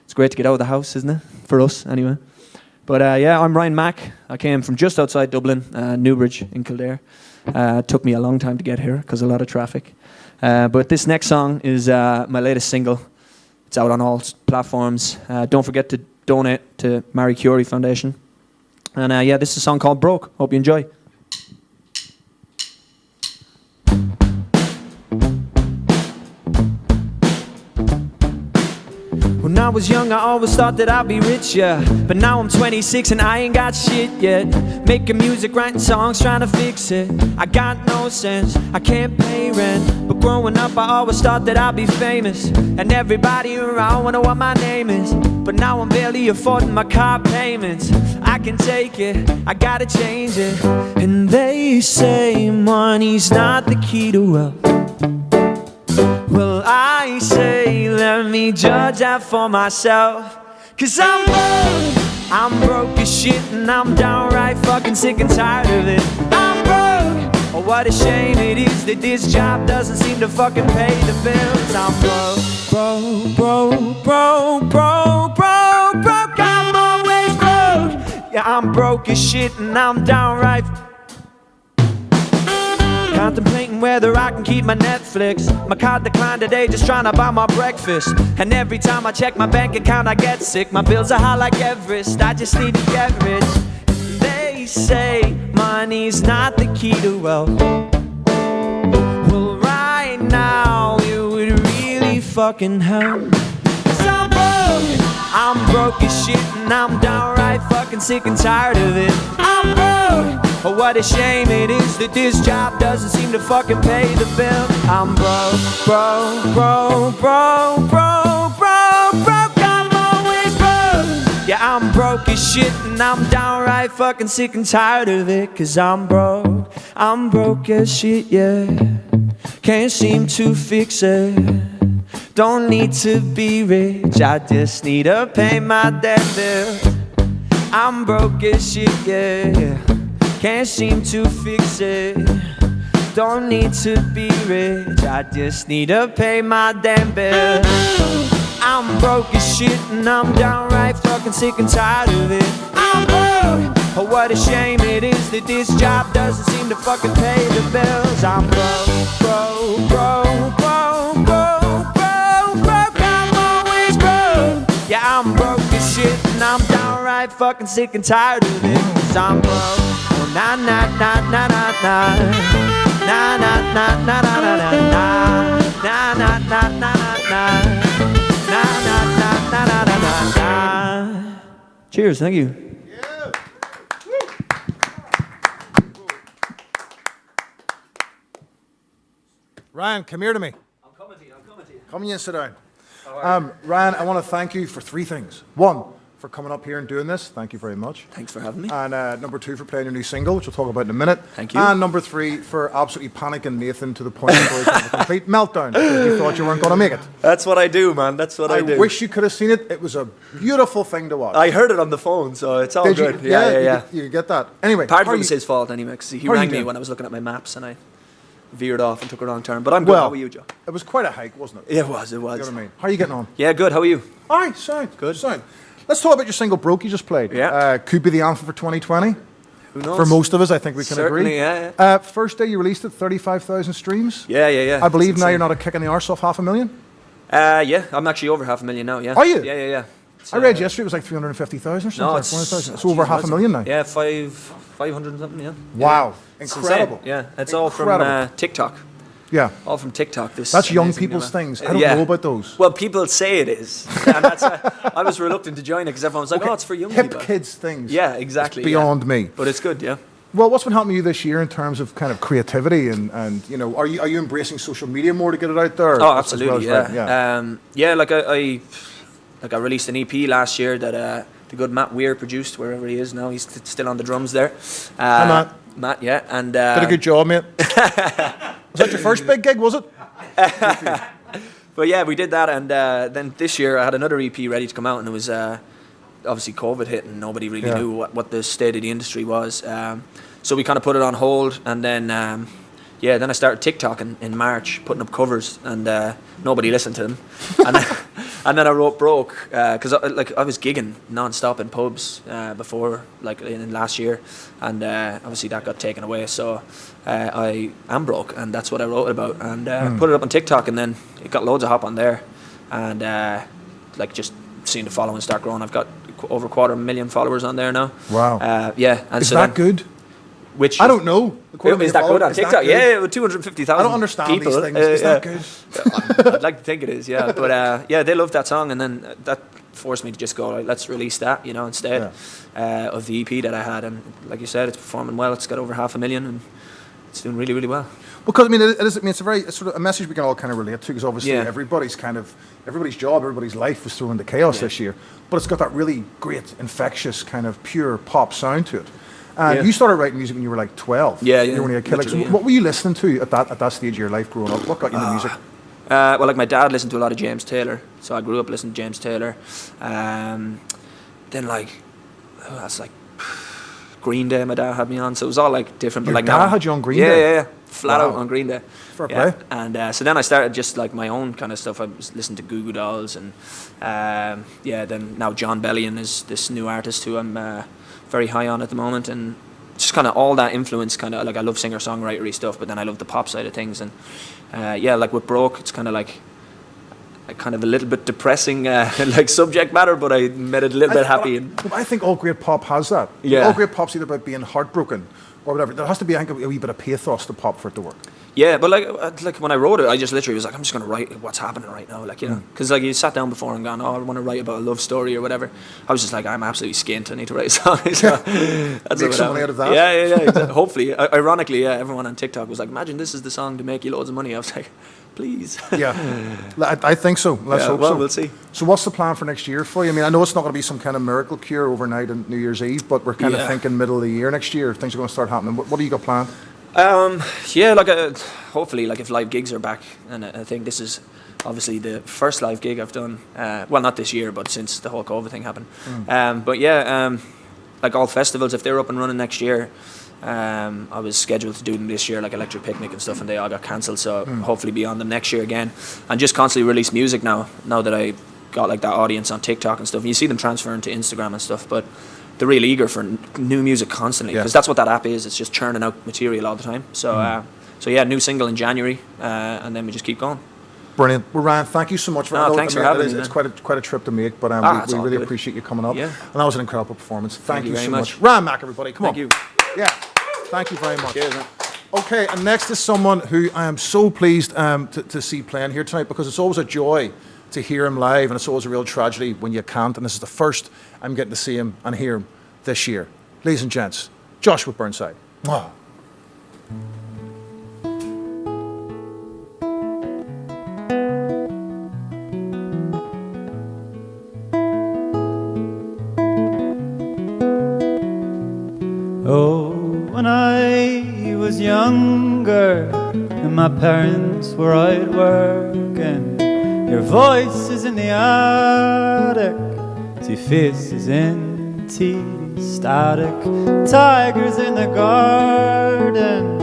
It's great to get out of the house, isn't it? For us, anyway. But yeah, I'm Ryan Mack. I came from just outside Dublin, Newbridge in Kildare. It took me a long time to get here because a lot of traffic. But this next song is my latest single. It's out on all platforms. Don't forget to donate to Marie Curie Foundation. And yeah, this is a song called Broke. Hope you enjoy. When I was young, I always thought that I'd be rich, yeah. But now I'm 26 and I ain't got shit yet. Making music, writing songs, trying to fix it. I got no sense, I can't pay rent. But growing up, I always thought that I'd be famous. And everybody around wonder what my name is. But now I'm barely affording my car payments. I can take it, I gotta change it. And they say money's not the key to wealth. Well, I say, let me judge that for myself. 'Cause I'm broke as shit, and I'm downright fucking sick and tired of it. I'm broke. Oh, what a shame it is that this job doesn't seem to fucking pay the bills. I'm broke, broke, broke, broke, broke, broke, broke. I'm always broke. Yeah, I'm broke as shit, and I'm downright contemplating whether I can keep my Netflix. My card declined today, just trying to buy my breakfast. And every time I check my bank account, I get sick. My bills are high like Everest, I just need to get rich. They say money's not the key to wealth. Well, right now, it would really fucking help. 'Cause I'm broke as shit, and I'm downright fucking sick and tired of it. I'm broke. Oh, what a shame it is that this job doesn't seem to fucking pay the bill. I'm broke, broke, broke, broke, broke, broke, broke. I'm always broke. Yeah, I'm broke as shit, and I'm downright fucking sick and tired of it. 'Cause I'm broke as shit, yeah. Can't seem to fix it. Don't need to be rich, I just need to pay my debt bill. I'm broke as shit, yeah. Can't seem to fix it. Don't need to be rich, I just need to pay my damn bill. I'm broke as shit, and I'm downright fucking sick and tired of it. I'm broke. Oh, what a shame it is that this job doesn't seem to fucking pay the bills. I'm broke, broke, broke, broke, broke, broke, broke. I'm always broke. Yeah, I'm broke as shit, and I'm downright fucking sick and tired of it. 'Cause I'm broke. Na na na na na na. Na na na na na na na na na na na na na. Cheers, thank you. Ryan, come here to me. I'm coming to you. Come in and sit down. Ryan, I want to thank you for 3 things. 1, for coming up here and doing this. Thank you very much. Thanks for having me. And number 2, for playing your new single, which we'll talk about in a minute. Thank you. And number 3, for absolutely panicking Nathan to the point where he had a complete meltdown because you thought you weren't going to make it. That's what I do, man. That's what I do. I wish you could have seen it. It was a beautiful thing to watch. I heard it on the phone, so it's all Did good. You? Yeah. You get that. Anyway. Part of it was his fault anyway, because he rang me when I was looking at my maps and I veered off and took a wrong turn. But I'm good. How are you, Joe? It was quite a hike, wasn't it? Yeah, it was. You know what I mean? How are you getting on? Yeah, good. How are you? All right, sound. Good. Sound. Let's talk about your single Broke you just played. Yeah. Could be the anthem for 2020. Who knows? For most of us, I think we can Certainly, agree. Yeah. First day you released it, 35,000 streams. Yeah. I believe now you're not a kick in the arse off 500,000. Yeah, I'm actually over 500,000 now, yeah. Are you? Yeah. I read yesterday it was like 350,000 or something. No, like it's 400,000. It's over 500,000 now. Yeah, 500 and something, yeah. Wow. It's Incredible. insane. Yeah, it's all from TikTok. Yeah. All from TikTok. That's young people's things. I don't know about those. Well, people say it is. And that's I was reluctant to join it because everyone's like, oh, it's for young hip people. kids things. Yeah, exactly. It's beyond me. But it's good, yeah. Well, what's been helping you this year in terms of kind of creativity and you know, are you embracing social media more to get it out there? Oh, absolutely, yeah. Like I released an EP last year that the good Matt Weir produced, wherever he is now. He's still on the drums there. Hi, Matt, yeah. And did a good job, mate. Was that your first big gig, was it? But yeah, we did that, and then this year I had another EP ready to come out, and it was obviously COVID hit, and nobody really knew what the state of the industry was. So we kind of put it on hold, and then then I started TikTok in March, putting up covers, and nobody listened to them. And then I wrote Broke because I was gigging non-stop in pubs before, like in last year, and obviously that got taken away. So I am broke, and that's what I wrote about, and put it up on TikTok, and then it got loads of hop on there, and just seeing the following start growing. I've got over 250,000 followers on there now. Wow. And is that good? Which I don't know. Is that good on TikTok? Yeah, with 250,000. I don't understand people. These things. Is that good? I'd like to think it is, yeah. But they loved that song, and then that forced me to just go, let's release that, instead of the EP that I had. And like you said, it's performing well. It's got over 500,000, and it's doing really, really well. Because it's sort of a message we can all kind of relate to, because obviously everybody's job, everybody's life was thrown into chaos this year. But it's got that really great, infectious kind of pure pop sound to it. And you started writing music when you were like 12. Yeah. You were only a kid. So what were you listening to at that stage of your life growing up? What got you into music? Well, like my dad listened to a lot of James Taylor, so I grew up listening to James Taylor. Then that's like Green Day. My dad had me on, so it was all like different. Your but like dad had you on Green Day? Yeah. Flat out on Green Day. Fair play. And so then I started just like my own kind of stuff. I was listening to Goo Goo Dolls, and then now John Bellion is this new artist who I'm very high on at the moment, and just kind of all that influence, kind of like I love singer-songwritery stuff, but then I love the pop side of things, and like with Broke, it's kind of like a little bit depressing like subject matter, but I made it a little bit happy. I think all great pop has that. Yeah. All great pop's either about being heartbroken or whatever. There has to be, I think, a wee bit of pathos to pop for it to work. Yeah, but like when I wrote it, I just literally was like, I'm just going to write what's happening right now, because like you sat down before and gone, I want to write about a love story or whatever. I was just like, I'm absolutely skint. I need to write a song. So that's make some money out of that. Yeah. Exactly. Hopefully, ironically, everyone on TikTok was like, imagine this is the song to make you loads of money. I was like, please. Yeah, I think so. Let's hope so. We'll see. So what's the plan for next year for you? I mean, I know it's not going to be some kind of miracle cure overnight on New Year's Eve, but we're kind of thinking middle of the year next year, things are going to start happening. What do you got planned? Hopefully, like if live gigs are back, and I think this is obviously the first live gig I've done. Well, not this year, but since the whole COVID thing happened. Like all festivals, if they're up and running next year, I was scheduled to do them this year, like Electric Picnic and stuff, and they all got cancelled. So hopefully be on them next year again, and just constantly release music now that I got like that audience on TikTok and stuff. And you see them transferring to Instagram and stuff, but they're really eager for new music constantly, because that's what that app is. It's just churning out material all the time. So new single in January, and then we just keep going. Brilliant. Well, Ryan, thank you so much for thanks for having me. It's quite a trip to make, but we really appreciate you coming up. Yeah. And that was an incredible performance. Thank you so very much. Ryan Mack, everybody. Come on. Thank you. Yeah. Thank you very much. Cheers, man. Okay, and next is someone who I am so pleased to see playing here tonight, because it's always a joy to hear him live, and it's always a real tragedy when you can't, and this is the first I'm getting to see him and hear him this year. Ladies and gents, Josh with Burnside. Mwah. Oh, when I was younger and my parents were out working, your voice is in the attic, see faces in tea static, tigers in the garden,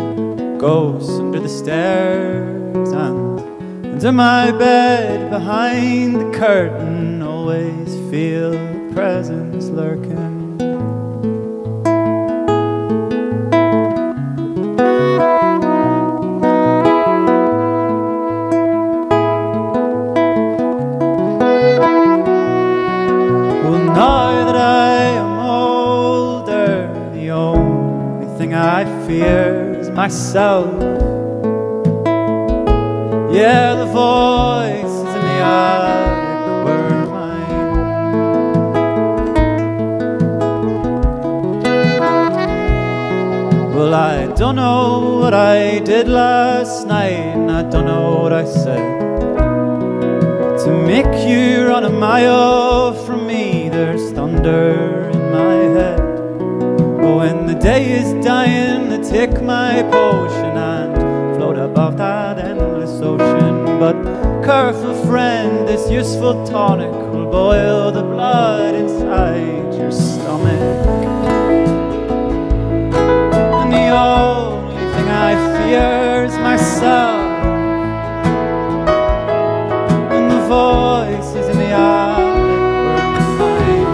ghosts under the stairs, and under my bed behind the curtain, always feel a presence lurking. I fear is myself. Yeah, the voices in the attic were mine. Well, I don't know what I did last night, and I don't know what I said to make you run a mile from me. There's thunder in my head. But when the day is dying, I take my potion and float above that endless ocean. But careful friend, this useful tonic will boil the blood inside your stomach. And the only thing I fear is myself, and the voices in the attic were mine.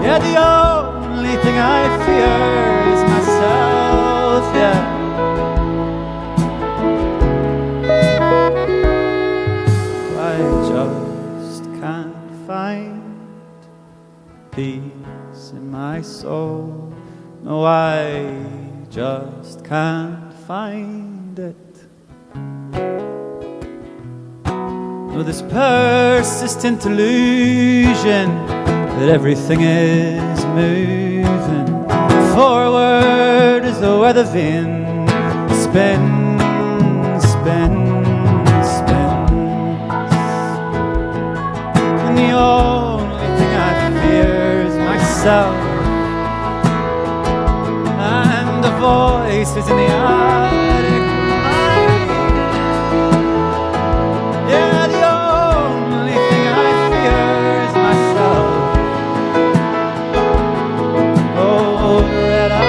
Yeah, the only thing I fear is myself, yeah. I just can't find peace in my soul. No, I just can't find it. No, this persistent illusion that everything is moving forward as though where the wind spins, spins, spins. And the only thing I fear is myself, and the voices in the attic. Yeah, the only thing I fear is myself. Oh, red eye.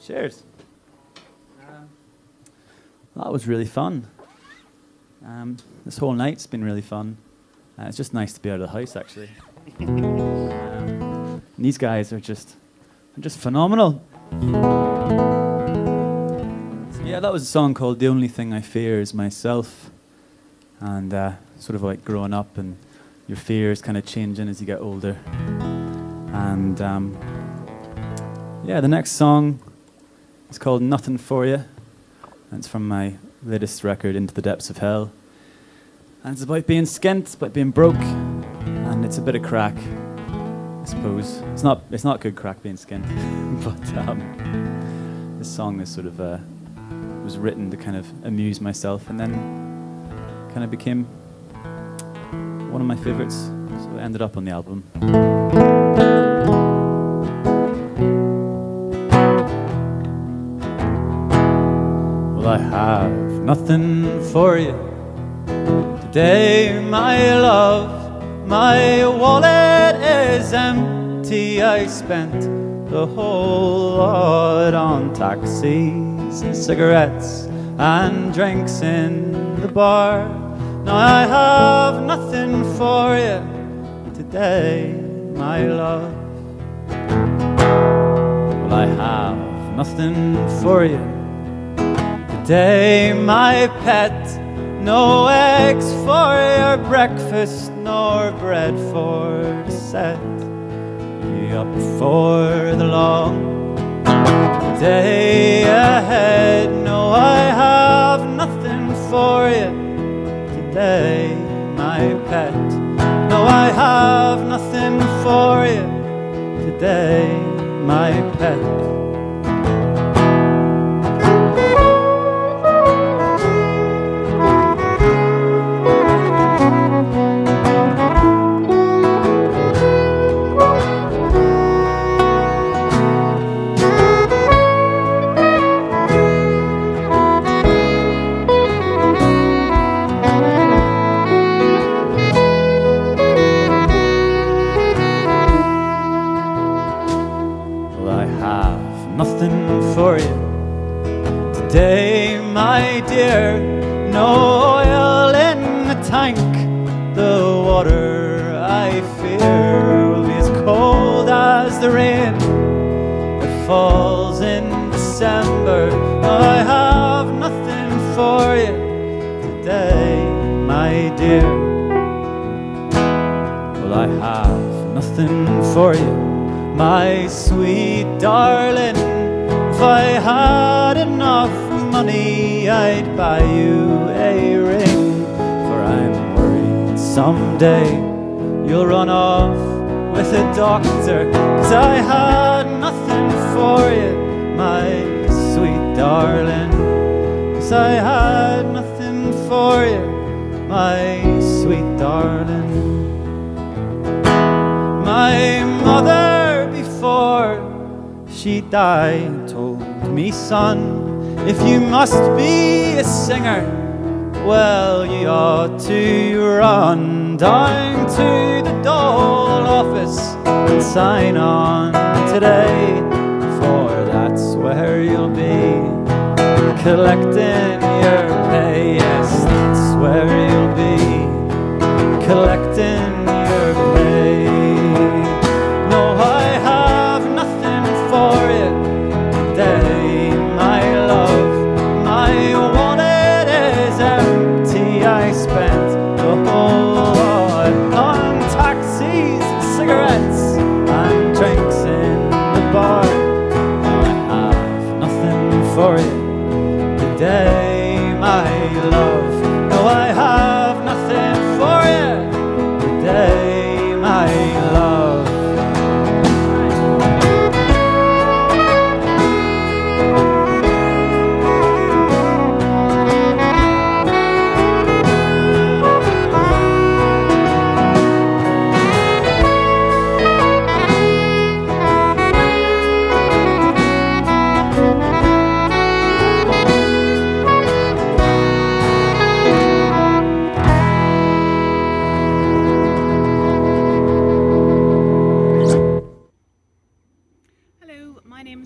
Cheers. That was really fun. This whole night's been really fun. It's just nice to be out of the house, actually. And these guys are just phenomenal. So yeah, that was a song called "The Only Thing I Fear Is Myself," and sort of like growing up and your fears kind of changing as you get older. And yeah, the next song is called "Nothing For You," and it's from my latest record, "Into the Depths of Hell." And it's about being skint, it's about being broke, and it's a bit of crack. I suppose. It's not good crack being skinned, but this song is sort of was written to kind of amuse myself, and then kind of became one of my favorites, so it ended up on the album. Well, I have nothing for you today, my love. My wallet is empty. I spent the whole lot on taxis and cigarettes and drinks in the bar. Now I have nothing for you today, my love. Well, I have nothing for you today, my pet. No eggs for your breakfast, nor bread for the set. Be up for the long day ahead. No, I have nothing for you today, my pet. No, I have nothing for you today, my pet. For you today, my dear. No oil in the tank. The water I fear will be as cold as the rain that falls in December. I have nothing for you today, my dear. Well, I have nothing for you, my sweet darling. If I had enough money, I'd buy you a ring. For I'm worried someday you'll run off with a doctor. 'Cause I had nothing for you, my sweet darling. 'Cause I had nothing for you, my sweet darling. My mother before she died told me, son, if you must be a singer, well, you ought to run down to the Dole office and sign on today, for that's where you'll be collecting your pay. Yes, that's where you'll be collecting your pay. No, I have nothing for you today, my love. My wallet is empty. I spent the whole lot on taxis, cigarettes and drinks in the bar. Now I have nothing for you today, my love. No, I have nothing for you today, my love.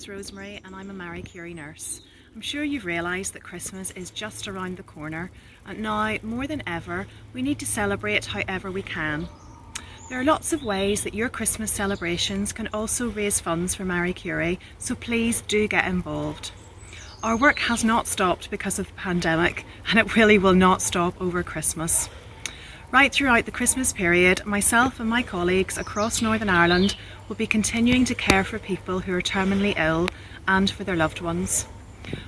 Rosemary, and I'm a Marie Curie nurse. I'm sure you've realised that Christmas is just around the corner, and now, more than ever, we need to celebrate however we can. There are lots of ways that your Christmas celebrations can also raise funds for Marie Curie, so please do get involved. Our work has not stopped because of the pandemic, and it really will not stop over Christmas. Right throughout the Christmas period, myself and my colleagues across Northern Ireland will be continuing to care for people who are terminally ill and for their loved ones.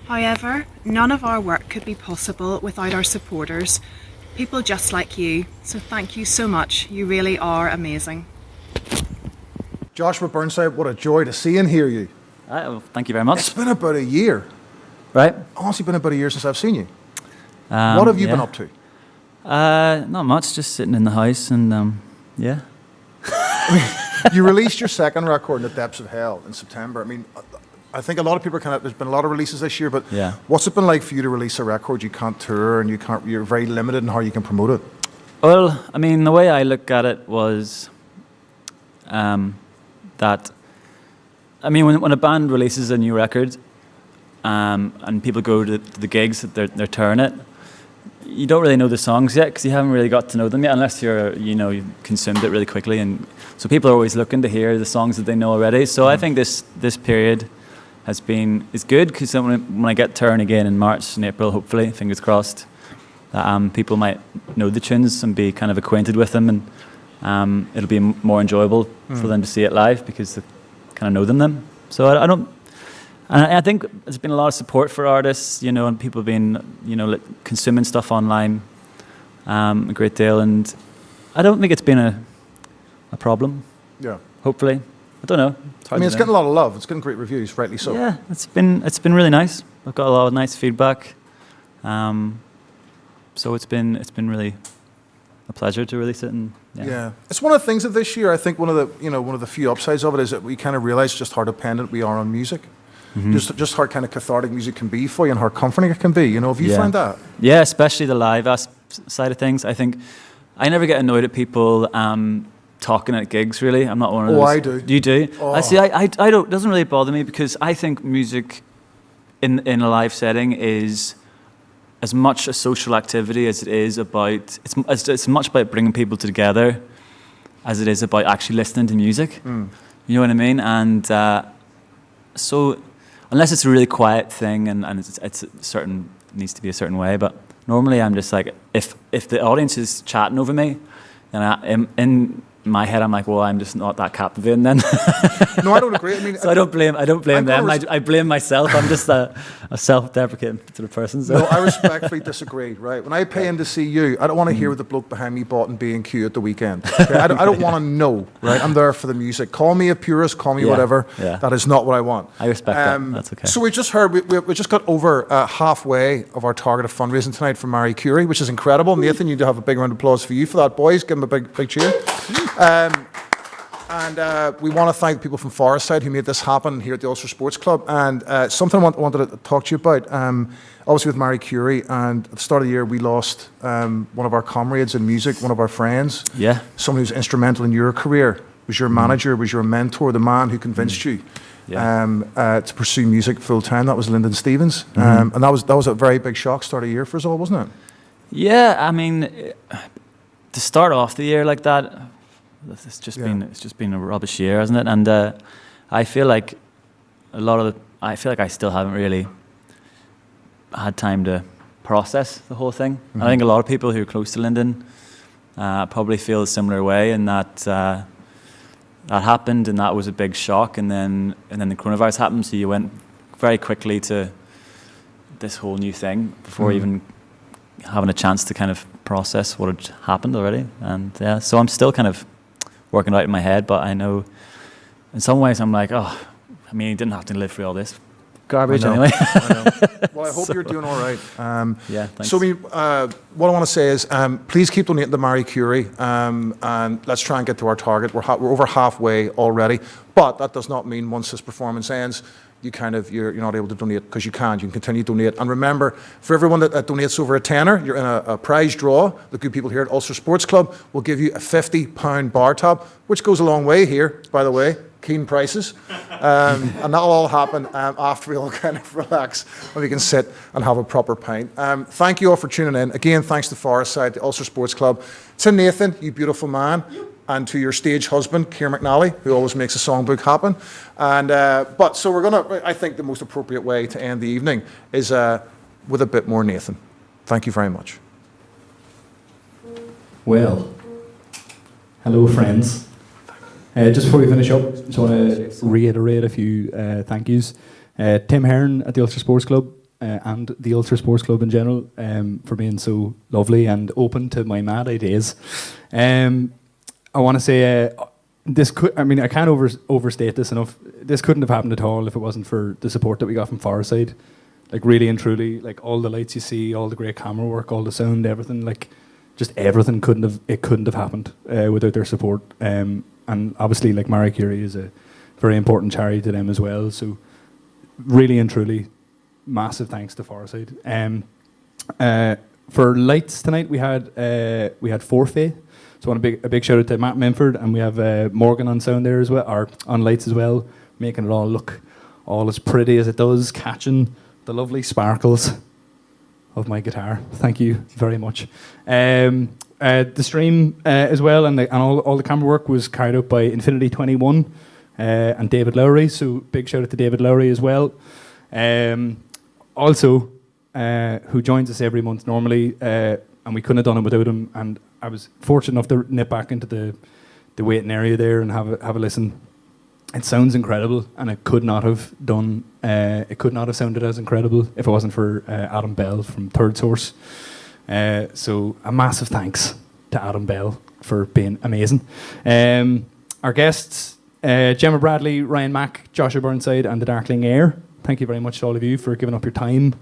However, none of our work could be possible without our supporters, people just like you. So thank you so much. You really are amazing. Joshua Burnside, what a joy to see and hear you. Well, thank you very much. It's been about a year. Right. Honestly, been about a year since I've seen you. What have you been up to? Not much, just sitting in the house and, yeah. You released your second record, In the Depths of Hell, in September. I mean, I think a lot of people there's been a lot of releases this year, but what's it been like for you to release a record? You can't tour and you're very limited in how you can promote it. Well, I mean, the way I look at it was that, I mean, when a band releases a new record and people go to the gigs that they're touring it, you don't really know the songs yet because you haven't really got to know them yet unless you've consumed it really quickly. And so people are always looking to hear the songs that they know already. So I think this period is good because when I get touring again in March and April, hopefully, fingers crossed, that people might know the tunes and be kind of acquainted with them, and it'll be more enjoyable for them to see it live because they kind of know them. So I think there's been a lot of support for artists, and people being, consuming stuff online a great deal, and I don't think it's been a problem. Yeah. Hopefully, I don't know. It's getting a lot of love. It's getting great reviews, rightly so. Yeah, it's been really nice. I've got a lot of nice feedback. So it's been really a pleasure to release it, and it's one of the things of this year. I think one of the few upsides of it is that we kind of realize just how dependent we are on music. Mm-hmm. Just how kind of cathartic music can be for you and how comforting it can be. Have you found that? Yeah, especially the live side of things. I think I never get annoyed at people talking at gigs. Really, I'm not one of those. Oh, I do. You do? Oh. I see. I don't. It doesn't really bother me because I think music in a live setting is as much a social activity as it is about. It's much about bringing people together as it is about actually listening to music. Mm. You know what I mean? And so. Unless it's a really quiet thing and it's needs to be a certain way, but normally I'm just like, if the audience is chatting over me, then in my head I'm like, well, I'm just not that captivating then. No, I don't agree. I mean, so I don't blame them. I blame myself. I'm just a self-deprecating sort of person. So. No, I respectfully disagree. Right, when I pay in to see you, I don't want to hear what the bloke behind me bought in B&Q at the weekend. Okay? I don't want to know. Right, I'm there for the music. Call me a purist. Call me whatever. Yeah. That is not what I want. I respect that. That's okay. So we just heard we just got over halfway of our target of fundraising tonight for Marie Curie, which is incredible. Nathan, you do have a big round of applause for you for that, boys. Give them a big cheer. And we want to thank people from Burnside who made this happen here at the Ulster Sports Club. And something I wanted to talk to you about, obviously with Marie Curie, and at the start of the year we lost one of our comrades in music, one of our friends. Yeah. Someone who's instrumental in your career, was your manager, was your mentor, the man who convinced you to pursue music full time. That was Lyndon Stevens. And that was a very big shock start of the year for us all, wasn't it? Yeah, I mean, to start off the year like that, it's just been a rubbish year, hasn't it? And I feel like I still haven't really had time to process the whole thing. Mm-hmm. I think a lot of people who are close to Lyndon probably feel a similar way, in that that happened and that was a big shock, and then the coronavirus happened, so you went very quickly to this whole new thing before even having a chance to kind of process what had happened already. And so I'm still kind of working it out in my head, but I know in some ways I'm like, oh, I mean, he didn't have to live through all this garbage anyway. I know. Well, I hope you're doing all right. Thanks. So what I want to say is please keep donating to Marie Curie, and let's try and get to our target. We're over halfway already, but that does not mean once this performance ends, you're not able to donate, because you can continue to donate. And remember, for everyone that donates over a tenner, you're in a prize draw. The good people here at Ulster Sports Club will give you a £50 bar top, which goes a long way here, by the way. Keen prices. And that'll all happen after we all kind of relax and we can sit and have a proper pint. Thank you all for tuning in. Again, thanks to Burnside, the Ulster Sports Club. To Nathan, you beautiful man. And to your stage husband, Ciara McNally, who always makes a songbook happen. And so we're gonna. I think the most appropriate way to end the evening is with a bit more Nathan. Thank you very much. Well, hello friends. Just before we finish up, just want to reiterate a few thank yous. Tim Hearn at the Ulster Sports Club and the Ulster Sports Club in general for being so lovely and open to my mad ideas. I want to say this could, I mean, I can't overstate this enough. This couldn't have happened at all if it wasn't for the support that we got from Burnside. Like, really and truly, like, all the lights you see, all the great camera work, all the sound, everything, like, just everything couldn't have happened without their support. And obviously, like, Marie Curie is a very important charity to them as well. So, really and truly, massive thanks to Burnside. For lights tonight, we had Forfeit. So, I want a big shout out to Matt Minford, and we have Morgan on sound there as well, or on lights as well, making it all look all as pretty as it does, catching the lovely sparkles of my guitar. Thank you very much. The stream as well, and all the camera work was carried out by Infinity 21 and David Lowry. So big shout out to David Lowry as well. Also, who joins us every month normally, and we couldn't have done it without him. And I was fortunate enough to nip back into the waiting area there and have a listen. It sounds incredible, and it could not have done. It could not have sounded as incredible if it wasn't for Adam Bell from Third Source. So a massive thanks to Adam Bell for being amazing. Our guests, Gemma Bradley, Ryan Mack, Joshua Burnside, and the Darkling Air. Thank you very much to all of you for giving up your time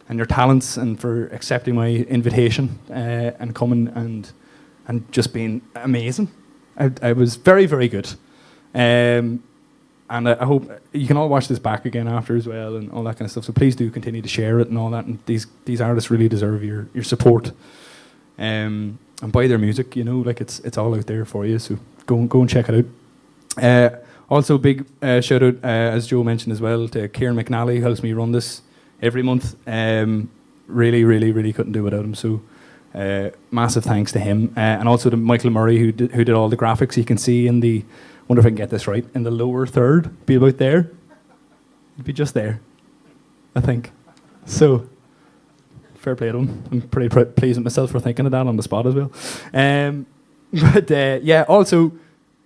and your talents, and for accepting my invitation and coming and just being amazing. I was very, very good. And I hope you can all watch this back again after as well, and all that kind of stuff. So please do continue to share it and all that. And these artists really deserve your support. And buy their music. You know, like it's all out there for you. So go and check it out. Also, big shout out, as Joe mentioned as well, to Kieran McNally, who helps me run this every month. Really, really, really couldn't do without him. So massive thanks to him, and also to Michael Murray, who did all the graphics. You can see in the, wonder if I can get this right, in the lower third, be about there. It'd be just there, I think. So fair play to him. I'm pretty pleased with myself for thinking of that on the spot as well. But yeah, also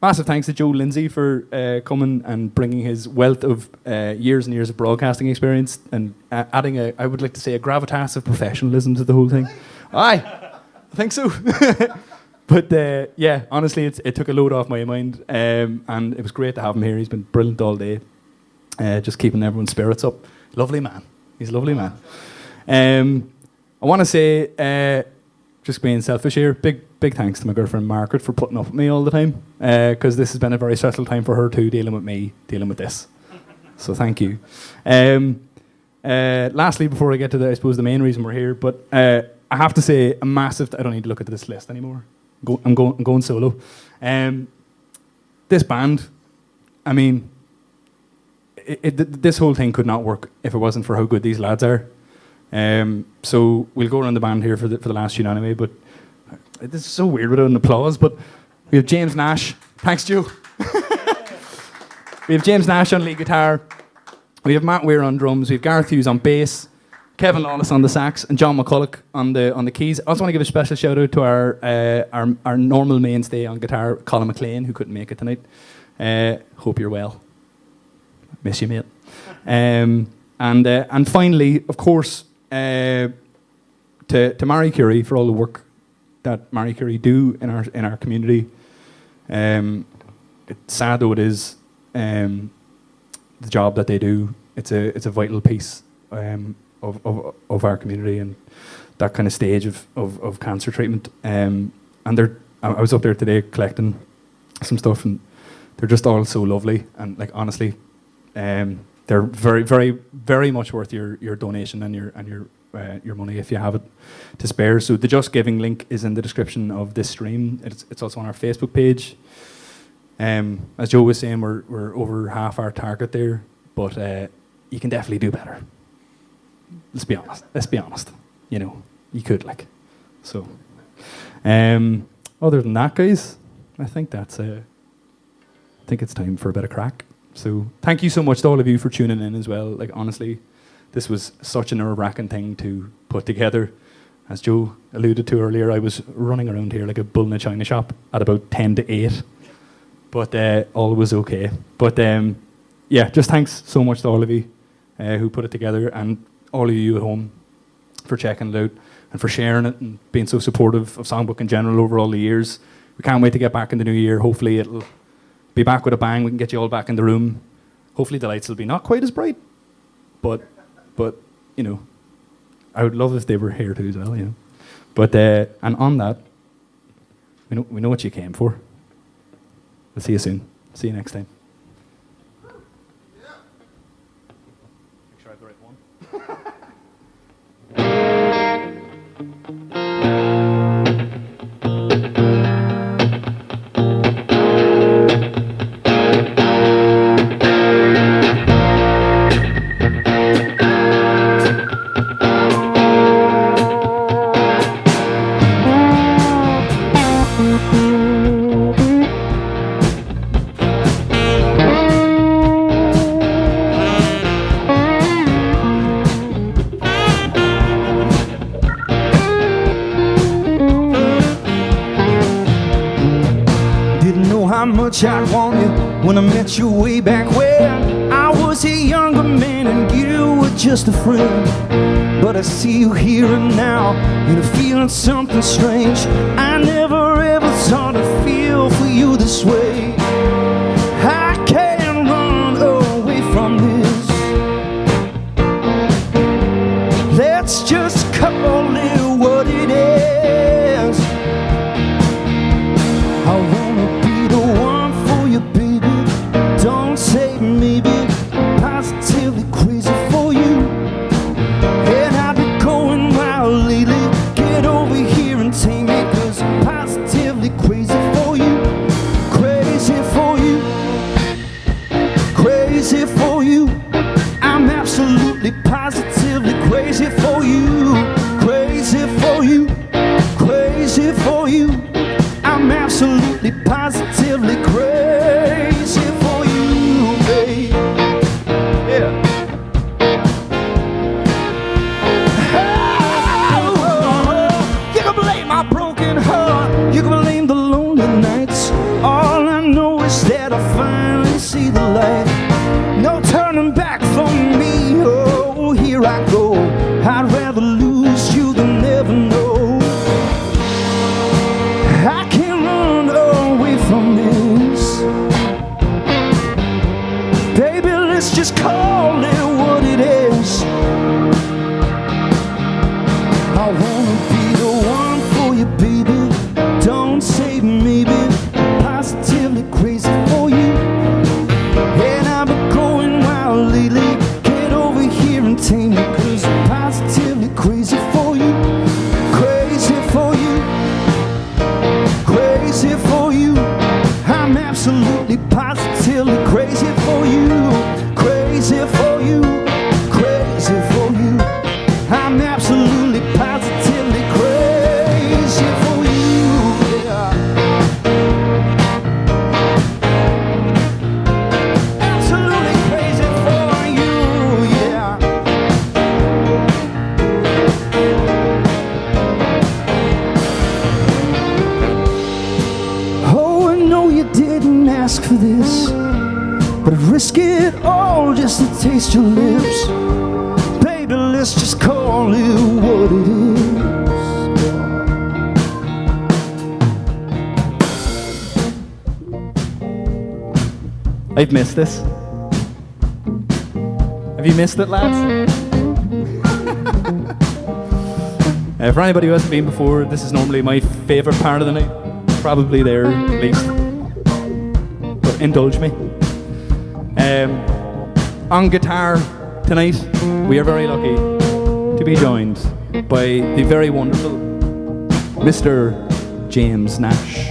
massive thanks to Joe Lindsay for coming and bringing his wealth of years and years of broadcasting experience, and adding I would like to say, a gravitas of professionalism to the whole thing. I think so. But yeah, honestly, it took a load off my mind, and it was great to have him here. He's been brilliant all day, just keeping everyone's spirits up. Lovely man. He's a lovely man. I want to say, just being selfish here, big thanks to my girlfriend Margaret for putting up with me all the time, because this has been a very stressful time for her too, dealing with me, dealing with this. So thank you. Lastly, before I get to I suppose the main reason we're here, but I have to say a massive. I don't need to look at this list anymore. I'm going solo. This band, I mean, this whole thing could not work if it wasn't for how good these lads are. So we'll go around the band here for the last tune anyway. But this is so weird without an applause. But we have James Nash. Thanks, Joe. We have James Nash on lead guitar. We have Matt Weir on drums. We have Gareth Hughes on bass. Kevin Lawless on the sax, and John McCulloch on the keys. I also want to give a special shout out to our normal mainstay on guitar, Colin McLean, who couldn't make it tonight. Hope you're well. Miss you, mate. And finally, of course, to Marie Curie for all the work that Marie Curie do in our community. It's sad though it is, the job that they do. It's a vital piece. Of our community and that kind of stage of cancer treatment. And I was up there today collecting some stuff, and they're just all so lovely, and like honestly, they're very, very, very much worth your donation and your money if you have it to spare. So the Just Giving link is in the description of this stream. It's also on our Facebook page. As Joe was saying, we're over half our target there, but you can definitely do better. Let's be honest. You know, you could like. So, other than that, guys, I think it's time for a bit of crack. So, thank you so much to all of you for tuning in as well. Like, honestly, this was such a nerve-wracking thing to put together. As Joe alluded to earlier, I was running around here like a bull in a china shop at about 10 to 8. But all was okay. But yeah, just thanks so much to all of you who put it together, and all of you at home for checking it out and for sharing it and being so supportive of Songbook in general over all the years. We can't wait to get back in the new year. Hopefully it'll be back with a bang. We can get you all back in the room. Hopefully the lights will be not quite as bright, but you know, I would love if they were here too as well, you know. But and on that, we know what you came for. We'll see you soon. See you next time. Make sure I have the right one. I'd want you when I met you way back when I was a younger man and you were just a friend. But I see you here and now and I'm feeling something strange. I never ever thought I'd feel for you this way. I can't run away from this. Let's just call it what it is. I wanna be the one for you, baby. Don't say maybe. Positively crazy for you. And I've been going wild lately. Get over here and take me, 'cause I'm positively crazy for you. Crazy for you. Crazy for you. I'm absolutely positively crazy for you. Crazy for you. Crazy for you. I'm absolutely positively crazy for you, babe. Yeah. Oh, you can blame my broken heart. You can blame the lonely nights. All I know is that I finally see the light. No turning back from me. Oh, here I go. I'd rather lose you than never know. I can't run away from this. Baby, let's just call it what it is. I wanna be the one for you, baby. Don't say maybe. Positively crazy for you. And I've been going wild lately. Get over here and take me, 'cause I'm positively crazy for you. Crazy for you. Crazy for you. I'm absolutely positively crazy for you. Crazy for you. Crazy for you. I'm absolutely positively crazy for you. Yeah. Absolutely crazy for you. Yeah. Oh, I know you didn't ask for this, but I'd risk it all just to taste your lips. Baby, let's just call it what it is. I've missed this. Have you missed it, lads? For anybody who hasn't been before, this is normally my favourite part of the night. Probably there, at least. But indulge me. On guitar tonight, we are very lucky to be joined by the very wonderful Mr. James Nash.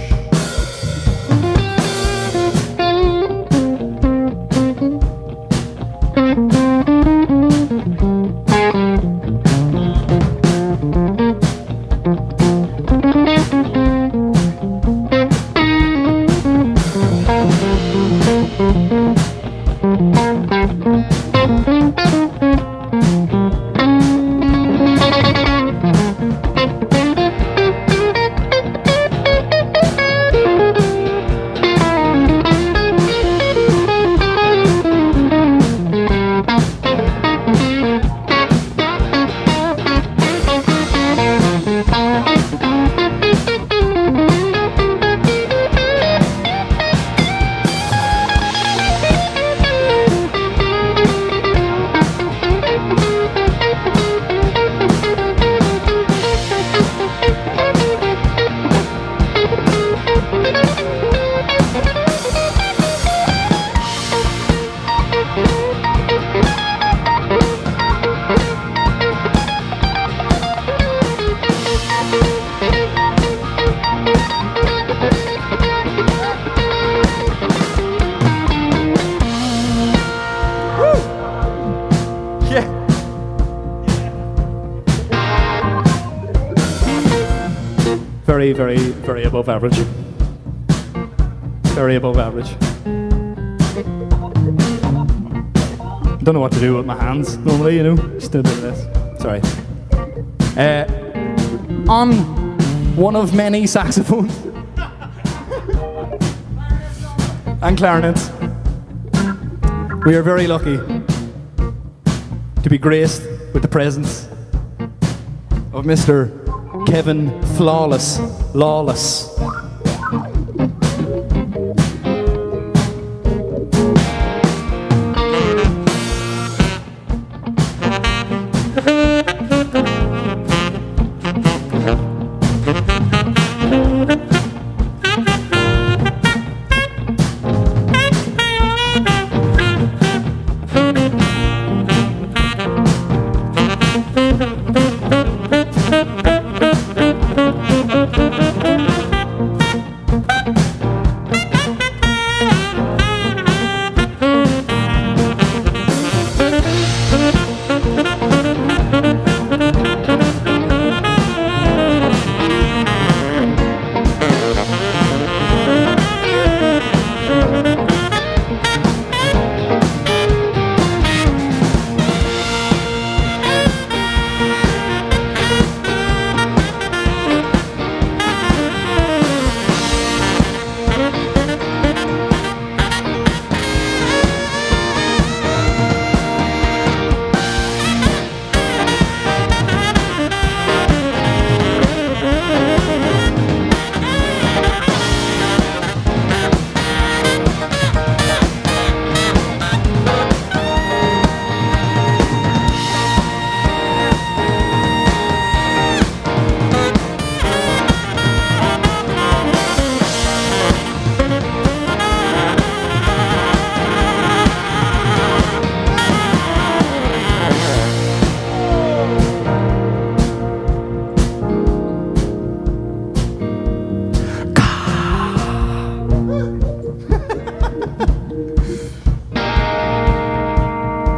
Very, very, very above average. Very above average. Don't know what to do with my hands normally, you know. Just do a bit of this. Sorry. On one of many saxophones and clarinets, we are very lucky to be graced with the presence of Mr. Kevin Flawless Lawless.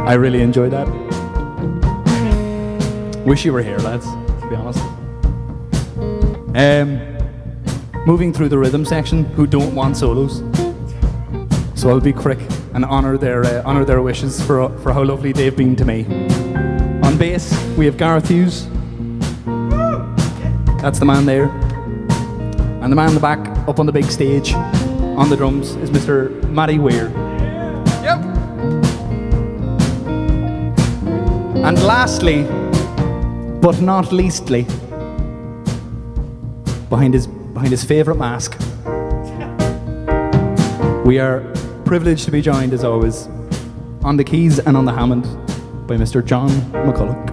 I really enjoyed that. Wish you were here, lads, to be honest. Moving through the rhythm section, who don't want solos. So I'll be quick and honour their wishes for how lovely they've been to me. On bass, we have Gareth Hughes. That's the man there. And the man in the back, up on the big stage, on the drums, is Mr. Matty Weir. And lastly, but not leastly, behind his favourite mask, we are privileged to be joined, as always, on the keys and on the Hammond by Mr. John McCulloch.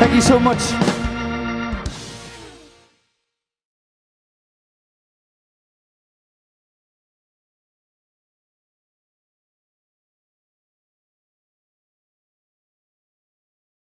Thank you so much.